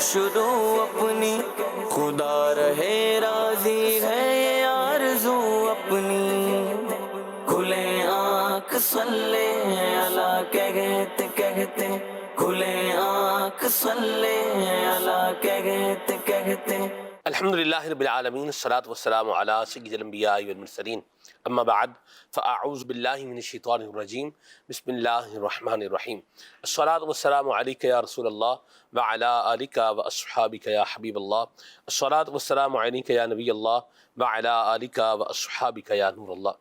شروع اپنی، خدا رہے راضی ہے یہ آرزو اپنی، کھلے آنکھ صلی اللہ کہتے کہتے، کھلے آنکھ صلی اللہ کہتے کہتے۔ الحمدللہ رب العالمین، الصلاۃ والسلام علی سید الانبیاء والمرسلین، اما بعد فاعوذ باللہ من الشیطان الرجیم، بسم اللہ الرحمن الرحیم۔ الصلاۃ والسلام علیک یا رسول اللہ وعلی آلک واصحابک یا حبیب اللہ، الصلاۃ والسلام علیک یا نبی اللہ وعلی آلک واصحابک یا نور اللہ۔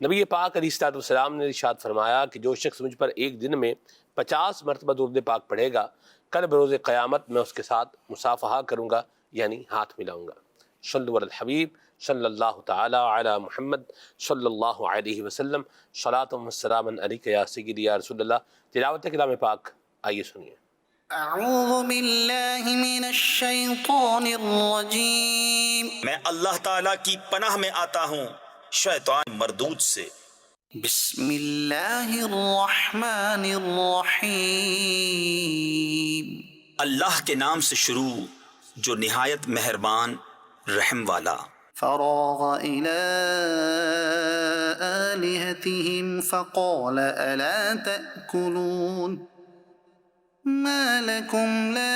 نبی پاک علیہ الصلوۃ والسلام نے ارشاد فرمایا کہ جو شخص مجھ پر ایک دن میں 50 مرتبہ درود پاک پڑھے گا، کل بروز قیامت میں اس کے ساتھ مصافحہ کروں گا، یعنی ہاتھ ملاؤں گا۔ صلو علی الحبیب صلی اللہ تعالی علی محمد صلی اللہ علیہ وسلم، صلاۃ و سلام علیک یا سیدی یا رسول اللہ۔ تلاوت کلام پاک آئیے سنیے۔ اعوذ باللہ من الشیطان الرجیم، میں اللہ تعالیٰ کی پناہ میں آتا ہوں شیطان مردود سے۔ بسم اللہ الرحمن الرحیم، اللہ کے نام سے شروع جو نہایت مہربان رحم والا۔ فراغ إلى آلهتهم فقال ألا تأكلون ما لكم لا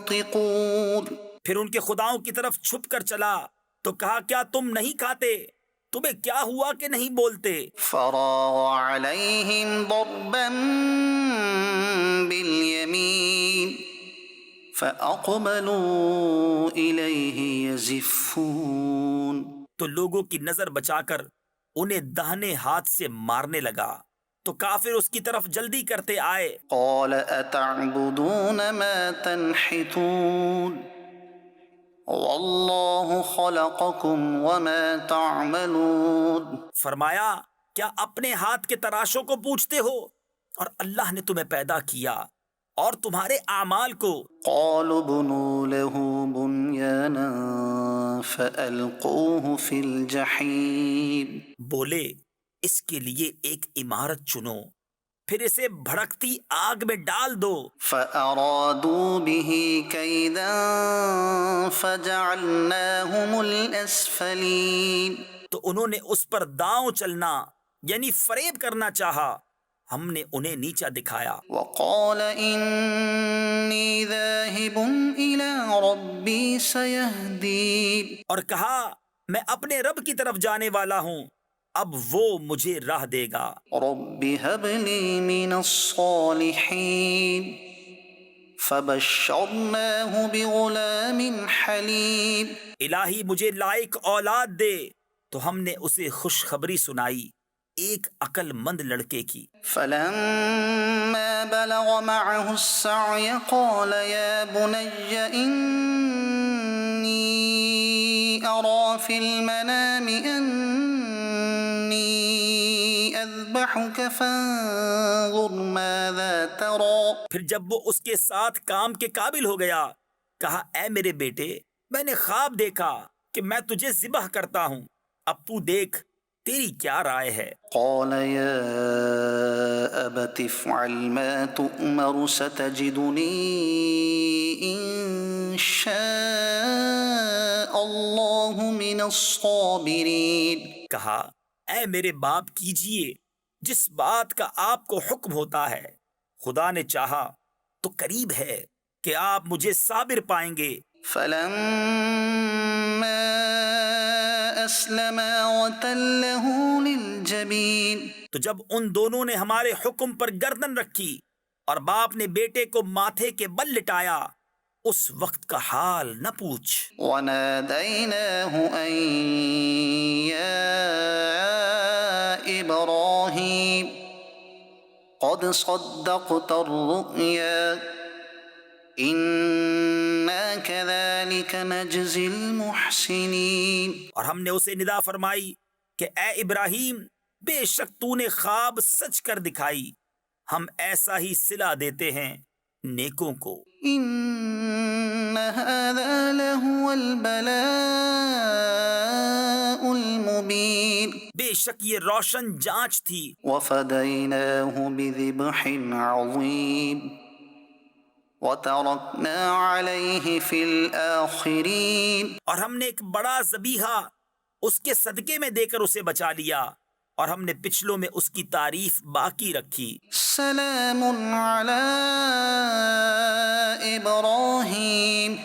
تنطقون۔ پھر ان کے خداؤں کی طرف چھپ کر چلا تو کہا کیا تم نہیں کھاتے؟ تمہیں کیا ہوا کہ نہیں بولتے؟ فراغ عليهم ضربا باليمين فأقبلوا إليه يزفون۔ تو لوگوں کی نظر بچا کر انہیں دہنے ہاتھ سے مارنے لگا تو کافر اس کی طرف جلدی کرتے آئے۔ قال أتعبدون ما تنحتون والله خلقكم وما تعملون۔ فرمایا کیا اپنے ہاتھ کے تراشوں کو پوچھتے ہو، اور اللہ نے تمہیں پیدا کیا اور تمہارے اعمال کو۔ قالوا بنوا له بنيانا فألقوه في الجحيم۔ بولے اس کے لیے ایک عمارت چنو، پھر اسے بھڑکتی آگ میں ڈال دو۔ فأرادوا به كيدا فجعلناهم الأسفلين۔ تو انہوں نے اس پر داؤں چلنا یعنی فریب کرنا چاہا، ہم نے انہیں نیچا دکھایا۔ وقال إني ذاهب إلى ربي سيهدين۔ اور کہا میں اپنے رب کی طرف جانے والا ہوں، اب وہ مجھے راہ دے گا۔ رب هب لي من الصالحين فبشرناه بغلام حليم۔ الہی مجھے لائق اولاد دے، تو ہم نے اسے خوشخبری سنائی ایک عقل مند لڑکے کی۔ فلما بلغ معه السعي قال يا بني إني أرى في المنام أني أذبحك فانظر ماذا ترى۔ پھر جب وہ اس کے ساتھ کام کے قابل ہو گیا، کہا اے میرے بیٹے، میں نے خواب دیکھا کہ میں تجھے ذبح کرتا ہوں، اب تو دیکھ تیری کیا رائے ہے؟ قال يا أبت افعل ما تؤمر ستجدني إن شاء الله من الصابرين۔ کہا اے میرے باپ کیجئے جس بات کا آپ کو حکم ہوتا ہے، خدا نے چاہا تو قریب ہے کہ آپ مجھے صابر پائیں گے۔ فلما أسلما وتله للجبين۔ تو جب ان دونوں نے ہمارے حکم پر گردن رکھی اور باپ نے بیٹے کو ماتھے کے بل لٹایا، اس وقت کا حال نہ پوچھ۔ وناديناه أن يا إبراهيم قد صدقت الرؤيا إنا كذلك نجزي المحسنين۔ اور ہم نے اسے ندا فرمائی کہ اے ابراہیم، بے شک تو نے خواب سچ کر دکھائی، ہم ایسا ہی صلہ دیتے ہیں نیکوں کو۔ إن هذا لهو البلاء المبين۔ بے شک یہ روشن جانچ تھی، وفديناه بذبح عظيم وتركنا عليه في الآخرين اور ہم نے ایک بڑا ذبیحہ اس کے صدقے میں دے کر اسے بچا لیا، اور ہم نے پچھلوں میں اس کی تعریف باقی رکھی۔ سلام على إبراهيم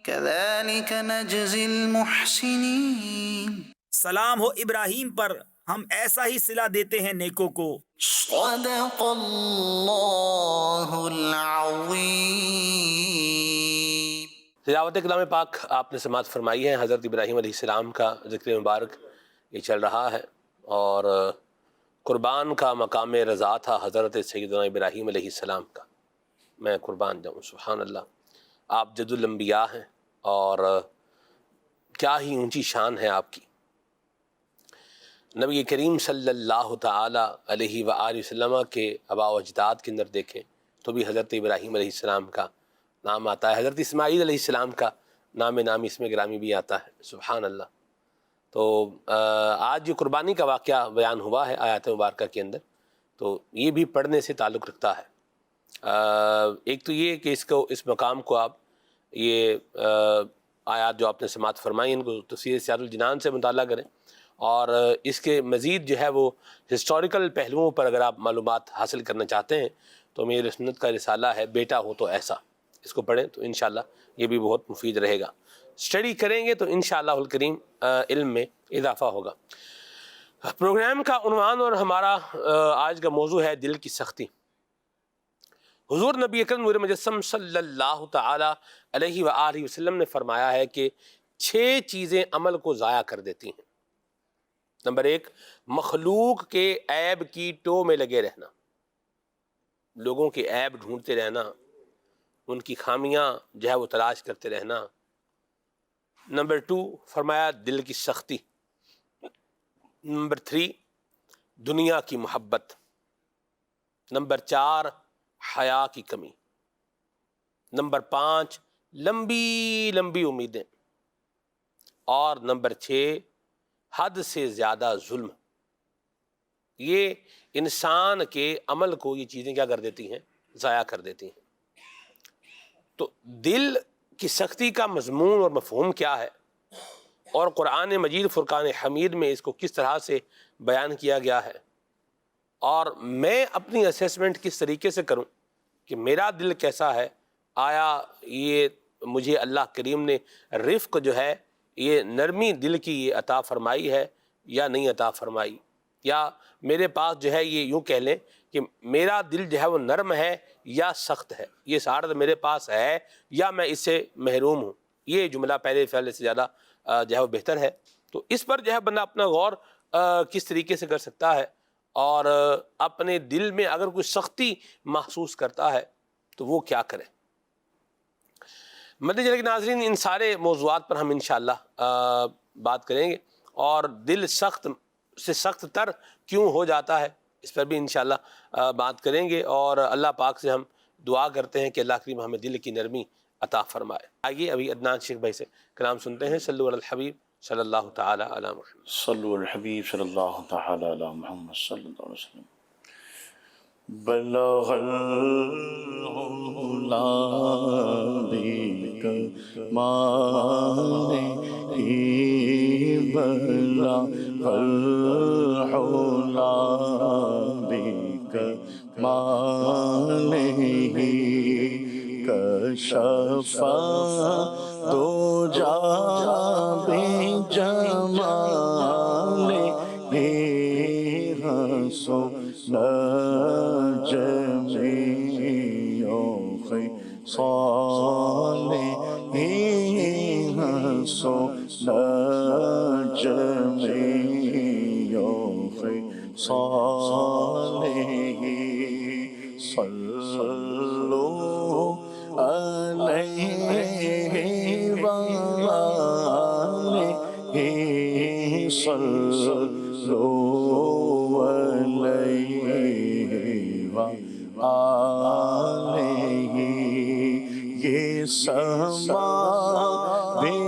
كذلك نجزي المحسنين سلام ہو ابراہیم پر، ہم ایسا ہی صلہ دیتے ہیں نیکوں کو۔ صدق اللہ العظیم۔ تلاوت کلام پاک آپ نے سماعت فرمائی ہے۔ حضرت ابراہیم علیہ السلام کا ذکر مبارک یہ چل رہا ہے، اور قربان کا مقام رضا تھا حضرت سیدنا ابراہیم علیہ السلام کا۔ میں قربان جاؤں، سبحان اللہ، آپ جد الانبیاء ہیں، اور کیا ہی اونچی شان ہے آپ کی۔ نبی کریم صلی اللہ تعالی علیہ وآلہ وسلم کے آباء و اجداد کے اندر دیکھیں تو بھی حضرت ابراہیم علیہ السلام کا نام آتا ہے، حضرت اسماعیل علیہ السلام کا نامی اس میں گرامی بھی آتا ہے، سبحان اللہ۔ تو آج جو قربانی کا واقعہ بیان ہوا ہے آیات مبارکہ کے اندر، تو یہ بھی پڑھنے سے تعلق رکھتا ہے۔ ایک تو یہ کہ اس مقام کو آپ یہ آیات جو آپ نے سماعت فرمائی ان کو تفسیر سیار الجنان سے مطالعہ کریں، اور اس کے مزید جو ہے وہ ہسٹوریکل پہلوؤں پر اگر آپ معلومات حاصل کرنا چاہتے ہیں تو میرے سنت کا رسالہ ہے بیٹا ہو تو ایسا، اس کو پڑھیں تو انشاءاللہ یہ بھی بہت مفید رہے گا۔ اسٹڈی کریں گے تو انشاءاللہ الکریم علم میں اضافہ ہوگا۔ پروگرام کا عنوان اور ہمارا آج کا موضوع ہے دل کی سختی۔ حضور نبی اکرم نور مجسم صلی اللہ تعالی علیہ وآلہ وسلم نے فرمایا ہے کہ 6 چیزیں عمل کو ضائع کر دیتی ہیں۔ نمبر 1، مخلوق کے عیب کی ٹو میں لگے رہنا، لوگوں کے عیب ڈھونڈتے رہنا، ان کی خامیاں جو ہے وہ تلاش کرتے رہنا۔ نمبر 2 فرمایا دل کی سختی۔ نمبر 3 دنیا کی محبت۔ نمبر 4 حیا کی کمی۔ نمبر 5 لمبی امیدیں۔ اور نمبر 6 حد سے زیادہ ظلم۔ یہ انسان کے عمل کو یہ چیزیں کیا کر دیتی ہیں؟ ضائع کر دیتی ہیں۔ تو دل کی سختی کا مضمون اور مفہوم کیا ہے، اور قرآن مجید فرقان حمید میں اس کو کس طرح سے بیان کیا گیا ہے، اور میں اپنی اسیسمنٹ کس طریقے سے کروں کہ میرا دل کیسا ہے، آیا یہ مجھے اللہ کریم نے رفق جو ہے یہ نرمی دل کی یہ عطا فرمائی ہے یا نہیں عطا فرمائی، یا میرے پاس جو ہے یہ یوں کہہ لیں کہ میرا دل جو ہے وہ نرم ہے یا سخت ہے، یہ سعادت میرے پاس ہے یا میں اس سے محروم ہوں۔ یہ جملہ پہلے سے زیادہ جو ہے وہ بہتر ہے۔ تو اس پر جو ہے بندہ اپنا غور کس طریقے سے کر سکتا ہے، اور اپنے دل میں اگر کوئی سختی محسوس کرتا ہے تو وہ کیا کرے۔ مدنی چینل کے ناظرین، ان سارے موضوعات پر ہم انشاءاللہ بات کریں گے، اور دل سخت سے سخت تر کیوں ہو جاتا ہے اس پر بھی انشاءاللہ بات کریں گے، اور اللہ پاک سے ہم دعا کرتے ہیں کہ اللہ کریم ہمیں دل کی نرمی عطا فرمائے۔ آئیے ابھی عدنان شیخ بھائی سے کلام سنتے ہیں۔ صلو علی الحبیب صلی اللہ تعالی علی محمد۔ صلو علی الحبیب صلی اللہ تعالی علی محمد صلی اللہ علیہ وسلم۔ بلغ العلا بکمالہ، بلغ العلا بکمالہ، کشف دجا بجمالہ، حسن جمیع خصالہ، حسن جمیع خصالہ، صلو علیہ وآلہ، صلو علیہ وآلہ، یہ سما بھی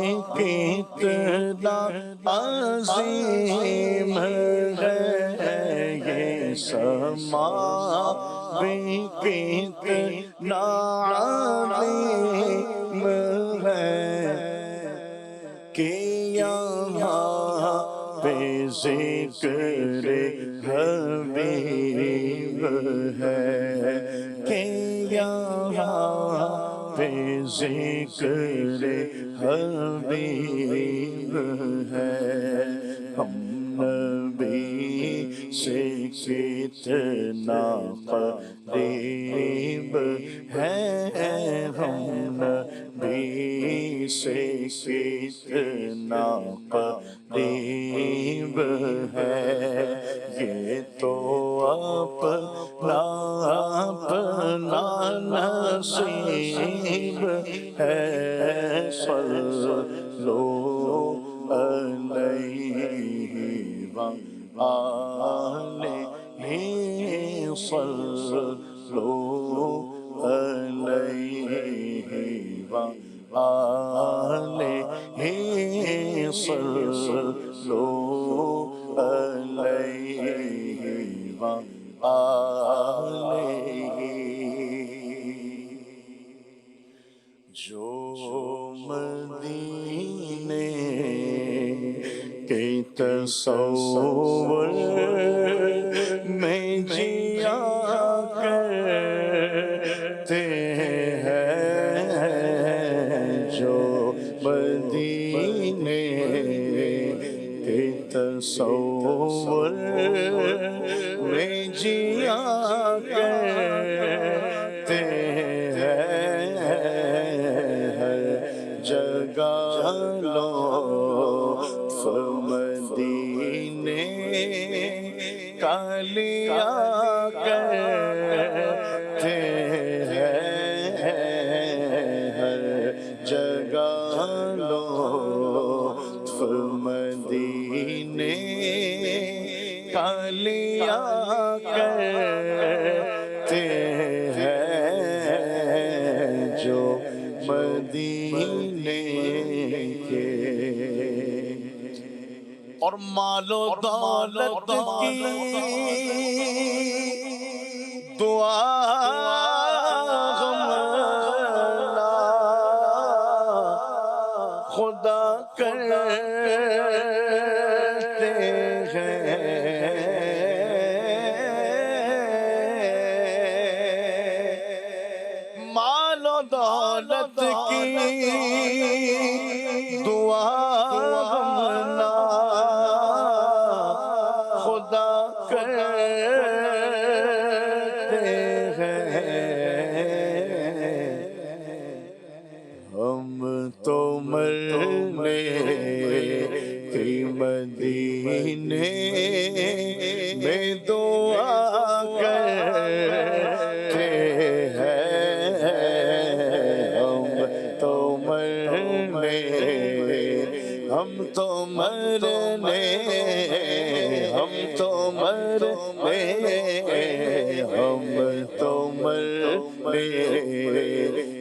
کتنا عظیم ہے، یہ سما بھی کتنا عظیم ہے کہ یہاں پہ ذکر حبیب ہے کہ یہاں پہ ذکر حبیب ہے ہم نبی سے کتنا قریب ہیں ہم نبی سے کتنا قریب ہے یہ تو اپنا نصیب ہے صلو علیہ وآلہ صلو علیہ وآلہ صلو علیہ وآلہ جو مدینے کے تصور میں جیا کرتے ہیں جو مدینے کے تصور میں جیا کرتے ہیں ہر جگہ لطف مدینے کا لیا کرتے ہیں ہر جگہ لطف مدینے کا لیا کرتے ہیں جو مدینے کے اور مال و دولت کی دعا خدا کرتے ہیں مال و دولت کی دعا خدا کرتے ہیں ہم تو مرنے کی مدینے میں دعا کرتے ہیں ہم تو مرنے ہم تو مرنے ہم تو مرنے ہم تو مرنے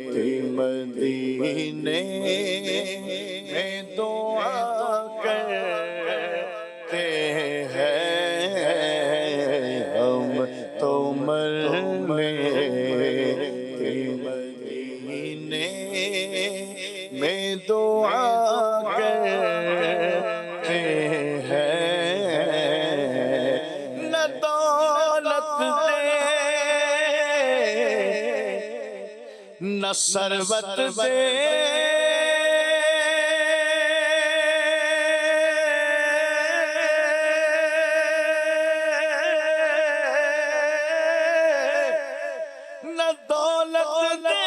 کی مدینے میں دعا کرتے ہیں ہم تو مرنے کی مدینے میں دعا کرتے ہیں نہ دولت دے نہ ثروت دے نہ دولت دے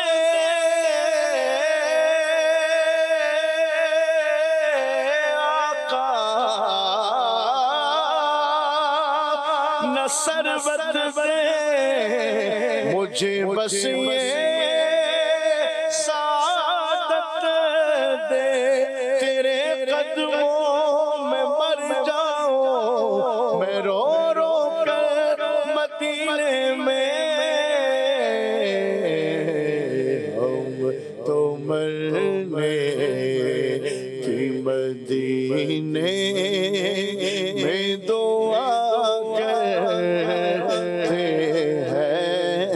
نہ ثروت دے مجھے بس یہ سعادت دے تیرے قدموں میں مر جاؤں میں رو رو کر مدینے میں ہم تو مرنے کی مدینے میں دعا کرتے ہیں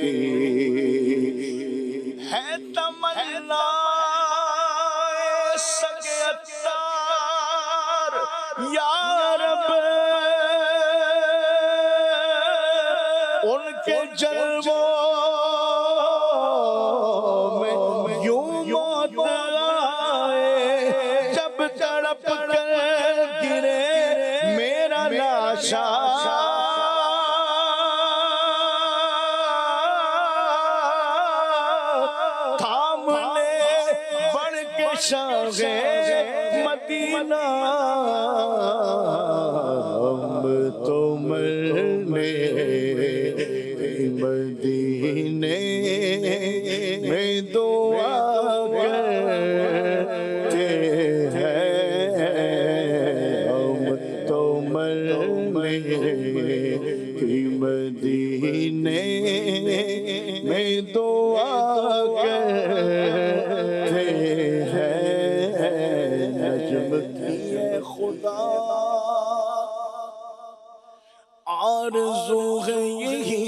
کی ہے تمنا سگے اتار یا رب ان کے جلووں میں یوں موت آئے جب تڑپ کر گرے میرا لاشا تھام لے بڑھ کے شاہ مدینہ ہم تو مرنے مدینے میں دعا کرتے ہیں ہم تو مرنے مدینے میں دعا کرتے ہیں نجم کیے خدا آرزو ہے یہی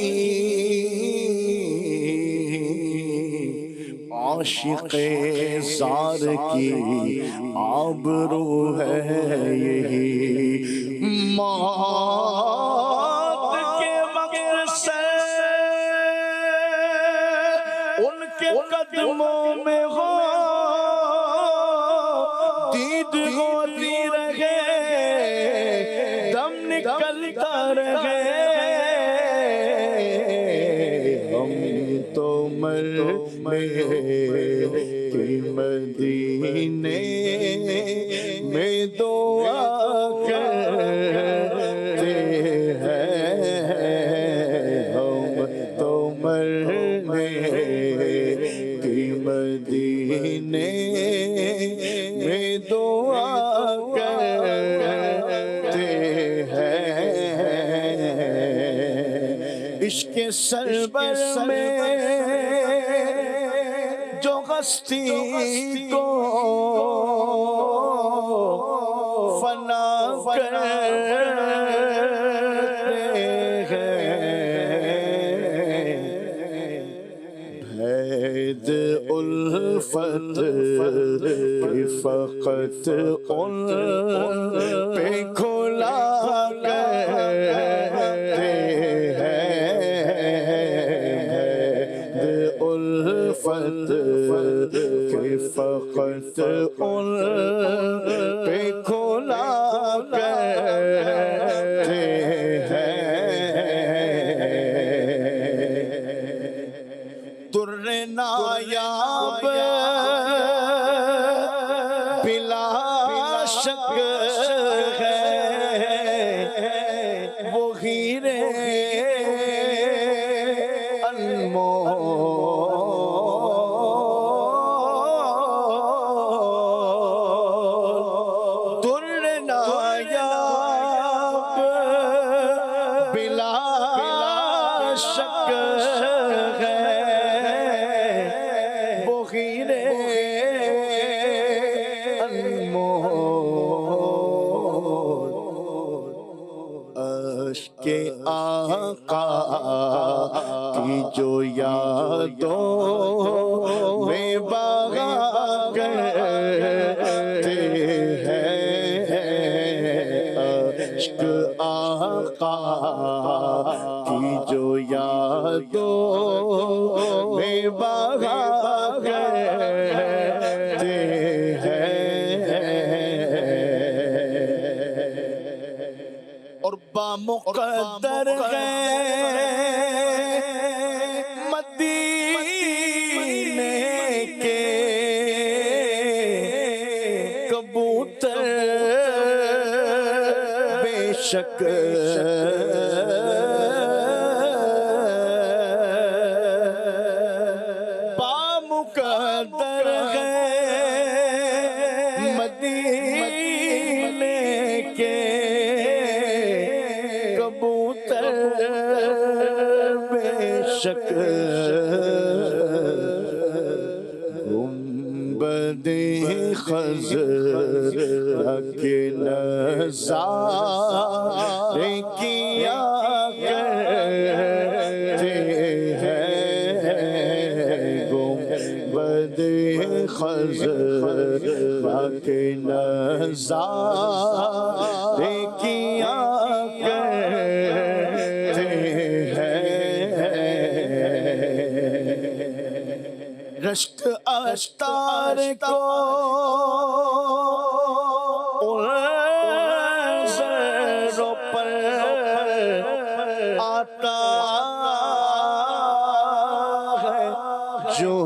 عاشق زار کی آبرو ہے یہی موت کے وقت سے ان کے قدموں میں ہو دید ہوتی رہے دم نکلتا رہے ہم تو مرنے کی مدینے میں دعا کرتے ہیں ہم تو مرنے کی مدینے میں دعا کرتے ہیں عشق سربر میں جو ہستی کو فنا کرتے ہیں بھید الفت کی فقط ان پہ کھلا کرتے الفت کی فقط ان پہ کھلا کرتے ہیں در نایاب بلا شک ہے وہ ہیرے کے آقا کی جو یادوں میں باغا کرتے ہیں عشق آقا کی جو یادوں میں باغا کرتے ہیں اور بامقدر ہے مدینے کے کبوتر بے شک بامقدر ہے مدینے کے کبوتر بے شک گنبد خضرا کے نظارے کیا کرتے ہیں نظارے کیا کرتے ہیں، رشک اشتار کو زروں پر آتا ہے جو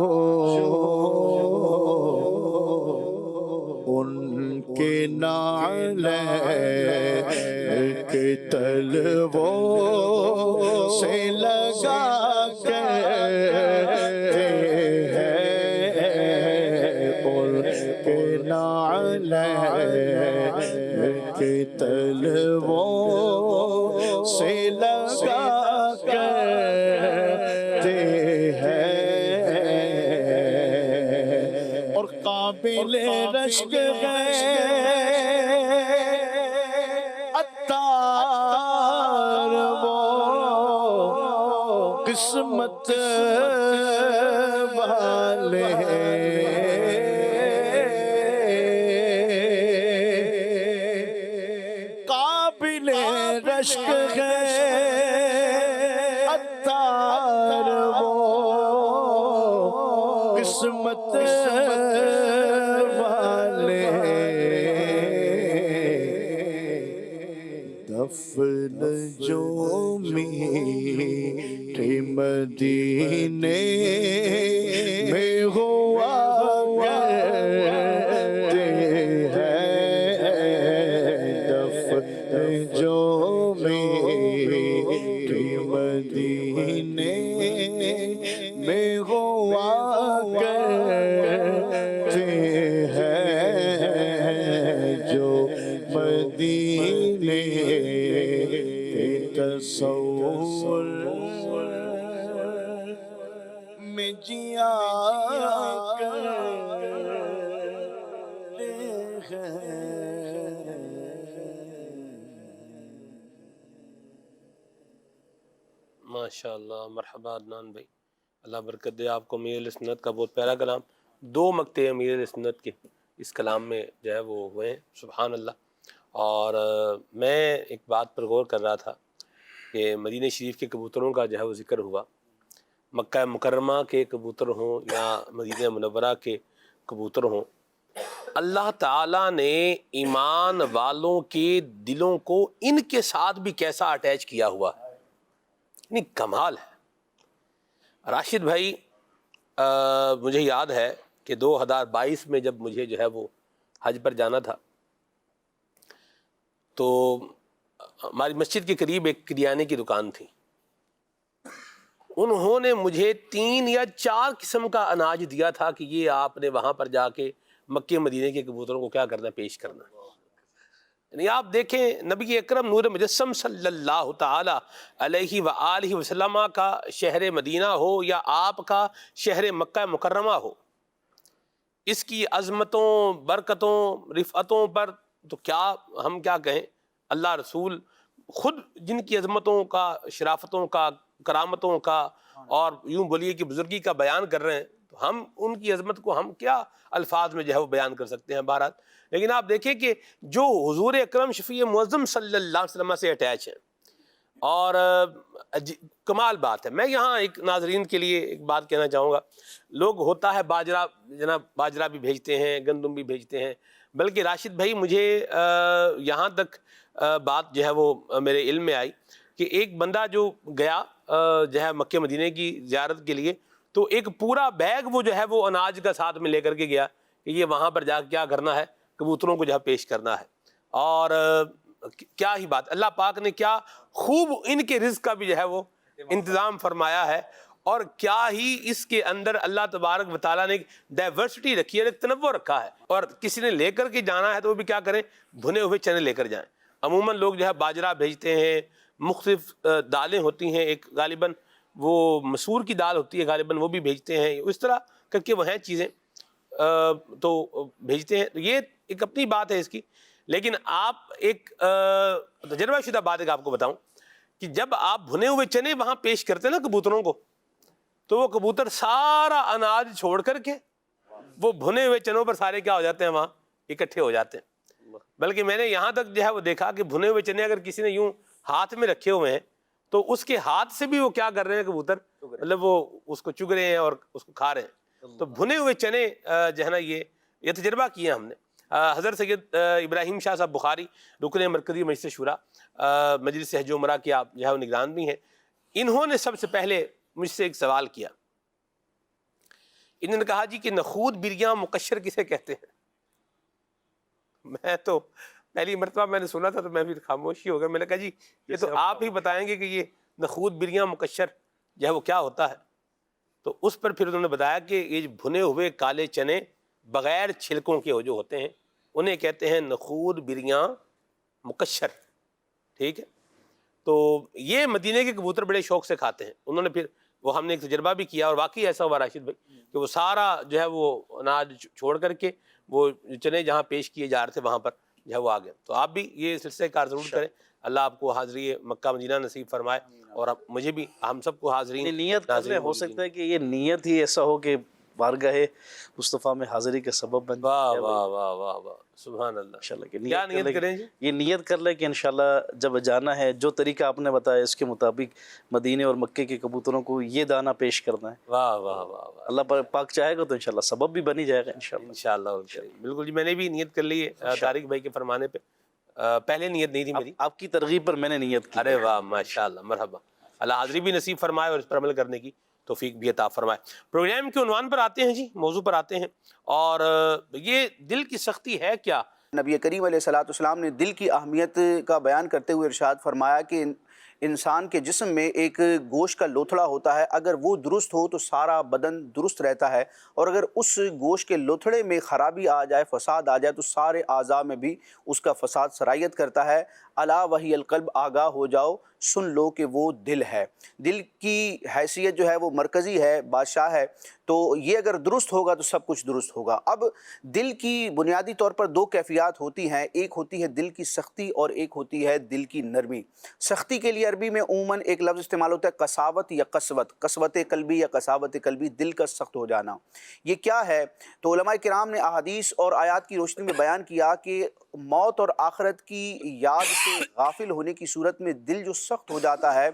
ان کے نعلین کے تلووں سے لگا کرتے ہیں، ان کے نعلین کے تلووں سے لگا کرتے ہیں، اور قابل رشک ہے عطار وہ قسمت والے، قابل رشک ہے عطار وہ قسمت والے، دفن جو میٹھے مدینے میں ہوا کرتے ہیں، دفن جو میٹھے مدینے میں ہوا کرتے ہیں، جو مدینے کے تصور میں جیا کرتے ہیں۔ ماشاءاللہ، مرحبا عدنان بھائی، اللہ برکت دے آپ کو۔ امیر اہل سنت کا بہت پیارا کلام، 2 مقطع امیر اہل سنت کے اس کلام میں جو ہے وہ ہوئے ہیں، سبحان اللہ۔ اور میں ایک بات پر غور کر رہا تھا کہ مدینہ شریف کے کبوتروں کا جو ہے وہ ذکر ہوا، مکہ مکرمہ کے کبوتر ہوں یا مدینہ منورہ کے کبوتر ہوں، اللہ تعالیٰ نے ایمان والوں کے دلوں کو ان کے ساتھ بھی کیسا اٹیچ کیا ہوا ہے، یعنی کمال ہے۔ راشد بھائی، مجھے یاد ہے کہ 2022 میں جب مجھے جو ہے وہ حج پر جانا تھا تو ہماری مسجد کے قریب ایک کریانے کی دکان تھی، انہوں نے مجھے 3 یا 4 قسم کا اناج دیا تھا کہ یہ آپ نے وہاں پر جا کے مکے مدینے کے کبوتروں کو کیا کرنا، پیش کرنا۔ یعنی آپ دیکھیں نبی اکرم نور مجسم صلی اللہ تعالی علیہ وآلہ وسلم کا شہر مدینہ ہو یا آپ کا شہر مکہ مکرمہ ہو، اس کی عظمتوں، برکتوں، رفعتوں پر تو کیا ہم کیا کہیں۔ اللہ رسول خود جن کی عظمتوں کا، شرافتوں کا، کرامتوں کا اور یوں بولیے کہ بزرگی کا بیان کر رہے ہیں، تو ہم ان کی عظمت کو ہم کیا الفاظ میں جو ہے وہ بیان کر سکتے ہیں بہرحال۔ لیکن آپ دیکھیں کہ جو حضور اکرم شفیع معظم صلی اللہ علیہ وسلم سے اٹیچ ہیں، اور کمال بات ہے۔ میں یہاں ایک ناظرین کے لیے ایک بات کہنا چاہوں گا، لوگ ہوتا ہے باجرہ، جناب باجرہ بھی بھیجتے ہیں، گندم بھی بھیجتے ہیں، بلکہ راشد بھائی مجھے یہاں تک بات جو ہے وہ میرے علم میں آئی کہ ایک بندہ جو گیا جو ہے مکہ مدینے کی زیارت کے لیے، تو ایک پورا بیگ وہ جو ہے وہ اناج کا ساتھ میں لے کر کے گیا کہ یہ وہاں پر جا کے کیا کرنا ہے، کبوتروں کو جو ہے پیش کرنا ہے۔ اور کیا ہی بات، اللہ پاک نے کیا خوب ان کے رزق کا بھی جو ہے وہ انتظام فرمایا ہے، اور کیا ہی اس کے اندر اللہ تبارک و تعالیٰ نے ایک ڈائیورسٹی رکھی ہے، ایک تنوع رکھا ہے۔ اور کسی نے لے کر کے جانا ہے تو وہ بھی کیا کریں، بھنے ہوئے چنے لے کر جائیں۔ عموماً لوگ جو ہے باجرہ بھیجتے ہیں، مختلف دالیں ہوتی ہیں، ایک غالباً وہ مسور کی دال ہوتی ہے غالباً، وہ بھی بھیجتے ہیں، اس طرح کر کے وہ ہیں چیزیں تو بھیجتے ہیں۔ یہ ایک اپنی بات ہے اس کی، لیکن آپ ایک تجربہ شدہ بات ایک آپ کو بتاؤں کہ جب آپ بھنے ہوئے چنے وہاں پیش کرتے ہیں نا کبوتروں کو، تو وہ کبوتر سارا اناج چھوڑ کر کے وہ بھنے ہوئے چنوں پر سارے کیا ہو جاتے ہیں، وہاں اکٹھے ہو جاتے ہیں۔ بلکہ میں نے یہاں تک جو ہے وہ دیکھا کہ بھنے ہوئے چنے اگر کسی نے یوں ہاتھ میں رکھے ہوئے ہیں تو اس کے ہاتھ سے بھی وہ کیا کر رہے ہیں کبوتر، مطلب وہ اس کو چگ رہے ہیں اور اس کو کھا رہے ہیں. تو بھنے ہوئے چنے جو ہے نا یہ تجربہ کیا ہم نے. حضرت سید ابراہیم شاہ صاحب بخاری رکن مرکزی مجلس شورا مجلس حج و عمرہ کے آپ جو ہے وہ نگران بھی ہیں. انہوں نے سب سے پہلے مجھ سے ایک سوال کیا. انہوں نے کہا جی کہ نخود بریاں مقشر کسے کہتے ہیں؟ میں تو پہلی مرتبہ میں نے سنا تھا تو میں بھی خاموشی ہو گیا. میں نے کہا جی یہ تو آپ ہی بتائیں گے کہ یہ نخود بریاں مقشر جو ہے وہ کیا ہوتا ہے. تو اس پر پھر انہوں نے بتایا کہ یہ بھنے ہوئے کالے چنے بغیر چھلکوں کے جو ہوتے ہیں انہیں کہتے ہیں نخود بریاں مقشر. ٹھیک ہے، تو یہ مدینے کے کبوتر بڑے شوق سے کھاتے ہیں. انہوں نے پھر وہ ہم نے ایک تجربہ بھی کیا اور واقعی ایسا ہوا راشد بھائی کہ وہ سارا جو ہے وہ اناج چھوڑ کر کے وہ چنے جہاں پیش کیے جا رہے تھے وہاں پر جو ہے وہ آ گئے. تو آپ بھی یہ سلسلہ کار ضرور کریں. اللہ آپ کو حاضری مکہ مدینہ نصیب فرمائے اور مجھے بھی ہم سب کو حاضرین نیت کر لیں. ہو سکتا ہے کہ یہ نیت ہی ایسا ہو کہ بارگاہ مصطفیٰ میں حاضری کا سبب بن جائے. واہ واہ واہ واہ واہ سبحان اللہ. انشاءاللہ کہ کیا نیت کریں جی؟ یہ نیت کر لیں کہ انشاءاللہ جب جانا ہے جو طریقہ آپ نے بتایا اس کے مطابق مدینے اور مکے کے کبوتروں کو یہ دانہ پیش کرنا ہے. واہ واہ واہ واہ. اللہ پاک چاہے گا تو انشاءاللہ سبب بھی بنی جائے گا انشاءاللہ. انشاءاللہ بالکل جی. میں نے بھی نیت کر لی ہے طارق بھائی کے فرمانے پہ. پہلے نیت نہیں تھی میری. آپ کی ترغیب پر میں نے نیت کی. ارے واہ ماشاءاللہ مرحبا. اللہ حاضری بھی نصیب فرمائے اور اس پر عمل کرنے کی توفیق بھی عطا فرمائے. پروگرام کے عنوان پر آتے ہیں جی، موضوع پر آتے ہیں. اور یہ دل کی سختی ہے کیا؟ نبی کریم علیہ الصلوۃ والسلام نے دل کی اہمیت کا بیان کرتے ہوئے ارشاد فرمایا کہ انسان کے جسم میں ایک گوشت کا لوتھڑا ہوتا ہے، اگر وہ درست ہو تو سارا بدن درست رہتا ہے، اور اگر اس گوشت کے لوتھڑے میں خرابی آ جائے، فساد آ جائے تو سارے اعضاء میں بھی اس کا فساد سرایت کرتا ہے. الا وہی القلب، آگاہ ہو جاؤ، سن لو کہ وہ دل ہے. دل کی حیثیت جو ہے وہ مرکزی ہے، بادشاہ ہے. تو یہ اگر درست ہوگا تو سب کچھ درست ہوگا. اب دل کی بنیادی طور پر دو کیفیات ہوتی ہیں، ایک ہوتی ہے دل کی سختی اور ایک ہوتی ہے دل کی نرمی. سختی کے لیے عربی میں عموماً ایک لفظ استعمال ہوتا ہے قساوت یا قسوت. قسوت قلبی یا قساوت قلبی، دل کا سخت ہو جانا. یہ کیا ہے؟ تو علماء کرام نے احادیث اور آیات کی روشنی میں بیان کیا کہ موت اور آخرت کی یاد سے غافل ہونے کی صورت میں دل جو سخت ہو جاتا ہے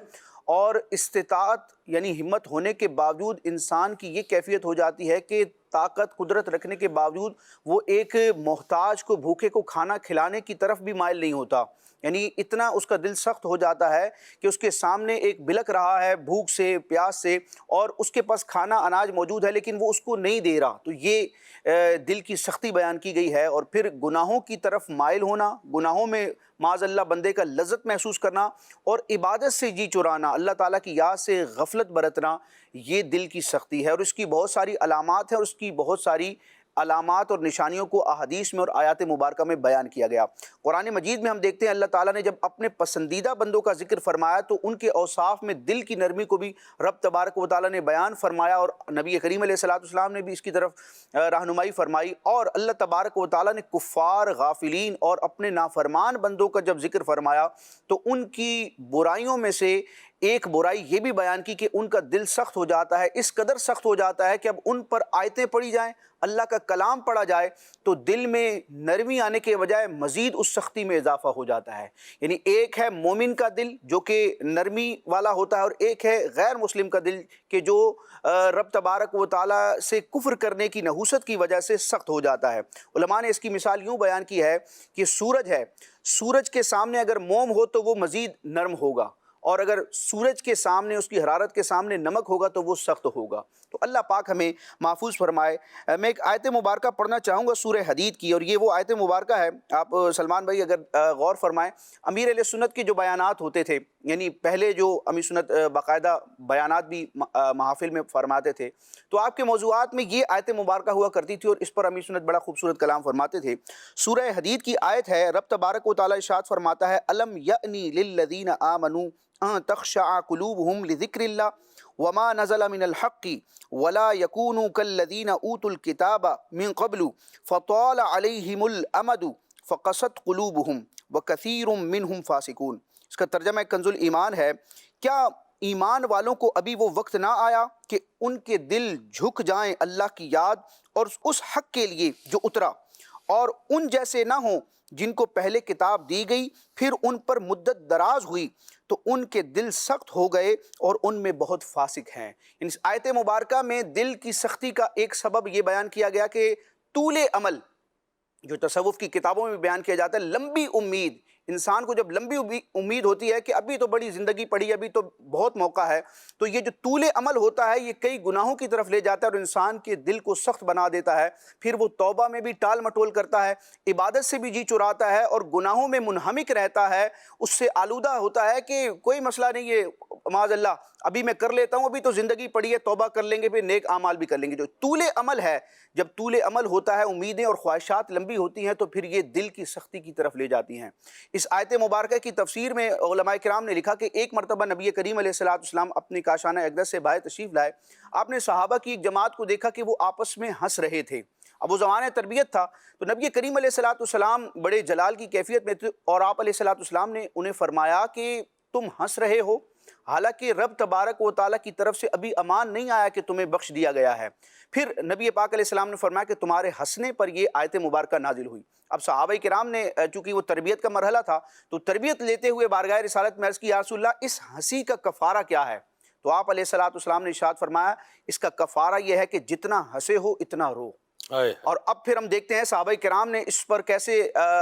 اور استطاعت یعنی ہمت ہونے کے باوجود انسان کی یہ کیفیت ہو جاتی ہے کہ طاقت قدرت رکھنے کے باوجود وہ ایک محتاج کو بھوکے کو کھانا کھلانے کی طرف بھی مائل نہیں ہوتا. یعنی اتنا اس کا دل سخت ہو جاتا ہے کہ اس کے سامنے ایک بلک رہا ہے بھوک سے پیاس سے اور اس کے پاس کھانا اناج موجود ہے لیکن وہ اس کو نہیں دے رہا. تو یہ دل کی سختی بیان کی گئی ہے. اور پھر گناہوں کی طرف مائل ہونا، گناہوں میں معاذ اللہ بندے کا لذت محسوس کرنا اور عبادت سے جی چرانا، اللہ تعالیٰ کی یاد سے غفلت برتنا، یہ دل کی سختی ہے. اور اس کی بہت ساری علامات ہیں اور اس کی بہت ساری علامات اور نشانیوں کو احادیث میں اور آیات مبارکہ میں بیان کیا گیا. قرآن مجید میں ہم دیکھتے ہیں اللہ تعالیٰ نے جب اپنے پسندیدہ بندوں کا ذکر فرمایا تو ان کے اوصاف میں دل کی نرمی کو بھی رب تبارک و تعالیٰ نے بیان فرمایا اور نبی کریم علیہ الصلوۃ والسلام نے بھی اس کی طرف رہنمائی فرمائی. اور اللہ تبارک و تعالیٰ نے کفار، غافلین اور اپنے نافرمان بندوں کا جب ذکر فرمایا تو ان کی برائیوں میں سے ایک برائی یہ بھی بیان کی کہ ان کا دل سخت ہو جاتا ہے. اس قدر سخت ہو جاتا ہے کہ اب ان پر آیتیں پڑھی جائیں، اللہ کا کلام پڑھا جائے تو دل میں نرمی آنے کے بجائے مزید اس سختی میں اضافہ ہو جاتا ہے. یعنی ایک ہے مومن کا دل جو کہ نرمی والا ہوتا ہے اور ایک ہے غیر مسلم کا دل کہ جو رب تبارک و تعالیٰ سے کفر کرنے کی نحوست کی وجہ سے سخت ہو جاتا ہے. علماء نے اس کی مثال یوں بیان کی ہے کہ سورج ہے، سورج کے سامنے اگر موم ہو تو وہ مزید نرم ہوگا اور اگر سورج کے سامنے اس کی حرارت کے سامنے نمک ہوگا تو وہ سخت ہوگا. تو اللہ پاک ہمیں محفوظ فرمائے. میں ایک آیت مبارکہ پڑھنا چاہوں گا سورہ حدید کی، اور یہ وہ آیت مبارکہ ہے. آپ سلمان بھائی اگر غور فرمائیں، امیر اہل سنت کے جو بیانات ہوتے تھے، یعنی پہلے جو امیر سنت باقاعدہ بیانات بھی محافل میں فرماتے تھے، تو آپ کے موضوعات میں یہ آیت مبارکہ ہوا کرتی تھی اور اس پر امیر سنت بڑا خوبصورت کلام فرماتے تھے. سورہ حدید کی آیت ہے، رب تبارک و تعالیٰ ارشاد فرماتا ہے الم یأنی للذین آمنوا ان تخشع قلوبهم لذکر اللہ وما نزل من الحق ولا يكونوا كالذين اوتوا الكتاب من قبل فطال عليهم الامد فقست قلوبهم وكثير منهم فاسقون. اس کا ترجمہ کنز الایمان ہے، کیا ایمان والوں کو ابھی وہ وقت نہ آیا کہ ان کے دل جھک جائیں اللہ کی یاد اور اس حق کے لیے جو اترا، اور ان جیسے نہ ہوں جن کو پہلے کتاب دی گئی پھر ان پر مدت دراز ہوئی تو ان کے دل سخت ہو گئے اور ان میں بہت فاسق ہیں۔ اس آیت مبارکہ میں دل کی سختی کا ایک سبب یہ بیان کیا گیا کہ طول عمل، جو تصوف کی کتابوں میں بیان کیا جاتا ہے، لمبی امید، انسان کو جب لمبی امید ہوتی ہے کہ ابھی تو بڑی زندگی پڑی، ابھی تو بہت موقع ہے، تو یہ جو طول عمل ہوتا ہے یہ کئی گناہوں کی طرف لے جاتا ہے اور انسان کے دل کو سخت بنا دیتا ہے۔ پھر وہ توبہ میں بھی ٹال مٹول کرتا ہے، عبادت سے بھی جی چراتا ہے اور گناہوں میں منہمک رہتا ہے، اس سے آلودہ ہوتا ہے کہ کوئی مسئلہ نہیں، یہ معاذ اللہ ابھی میں کر لیتا ہوں، ابھی تو زندگی پڑی ہے، توبہ کر لیں گے، پھر نیک اعمال بھی کر لیں گے۔ جو طول عمل ہے، جب طول عمل ہوتا ہے، امیدیں اور خواہشات لمبی ہوتی ہیں تو پھر یہ دل کی سختی کی طرف لے جاتی ہیں۔ اس آیت مبارکہ کی تفسیر میں علماء کرام نے لکھا کہ ایک مرتبہ نبی کریم علیہ السلام اپنی کاشانہ اقدس سے باہر تشریف لائے، آپ نے صحابہ کی ایک جماعت کو دیکھا کہ وہ آپس میں ہنس رہے تھے۔ اب وہ زمانہ تربیت تھا تو نبی کریم علیہ السلام بڑے جلال کی کیفیت میں تھے اور آپ علیہ السلام نے انہیں فرمایا کہ تم ہنس رہے ہو، حالانکہ رب تبارک و تعالیٰ کی طرف سے ابھی امان نہیں آیا کہ تمہیں بخش دیا گیا ہے۔ پھر نبی پاک علیہ السلام نے فرمایا کہ تمہارے ہنسنے پر یہ آیت مبارکہ نازل ہوئی۔ اب صحابہ کرام نے چونکہ وہ تربیت کا مرحلہ تھا تو تربیت لیتے ہوئے بارگاہ رسالت میں عرض کی، یا رسول اللہ اس ہنسی کا کفارہ کیا ہے؟ تو آپ علیہ السلام نے ارشاد فرمایا اس کا کفارہ یہ ہے کہ جتنا ہنسے ہو اتنا رو۔ اور اب پھر ہم دیکھتے ہیں صحابہ کرام نے اس پر کیسے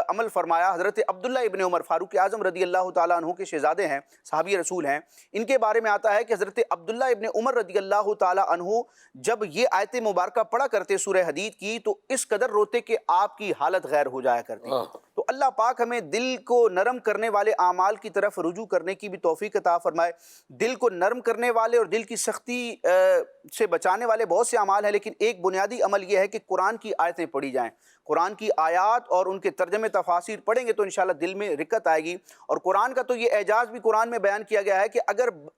عمل فرمایا۔ حضرت عبداللہ ابن عمر فاروق اعظم رضی اللہ تعالیٰ عنہ کے شہزادے ہیں، صحابی رسول ہیں، ان کے بارے میں آتا ہے کہ حضرت عبداللہ ابن عمر رضی اللہ تعالیٰ عنہ جب یہ آیت مبارکہ پڑھا کرتے سورہ حدید کی تو اس قدر روتے کہ آپ کی حالت غیر ہو جایا کرتی۔ تو اللہ پاک ہمیں دل کو نرم کرنے والے اعمال کی طرف رجوع کرنے کی بھی توفیق عطا فرمائے۔ دل کو نرم کرنے والے اور دل کی سختی سے بچانے والے بہت سے اعمال ہیں، لیکن ایک بنیادی عمل یہ ہے کہ قرآن کی آیتیں پڑھی جائیں۔ قرآن کی آیات اور ان کے ترجمے تفاسیر پڑھیں گے تو انشاءاللہ دل میں رکت آئے گی۔ اور قرآن کا تو یہ اعجاز بھی قرآن میں بیان کیا گیا ہے کہ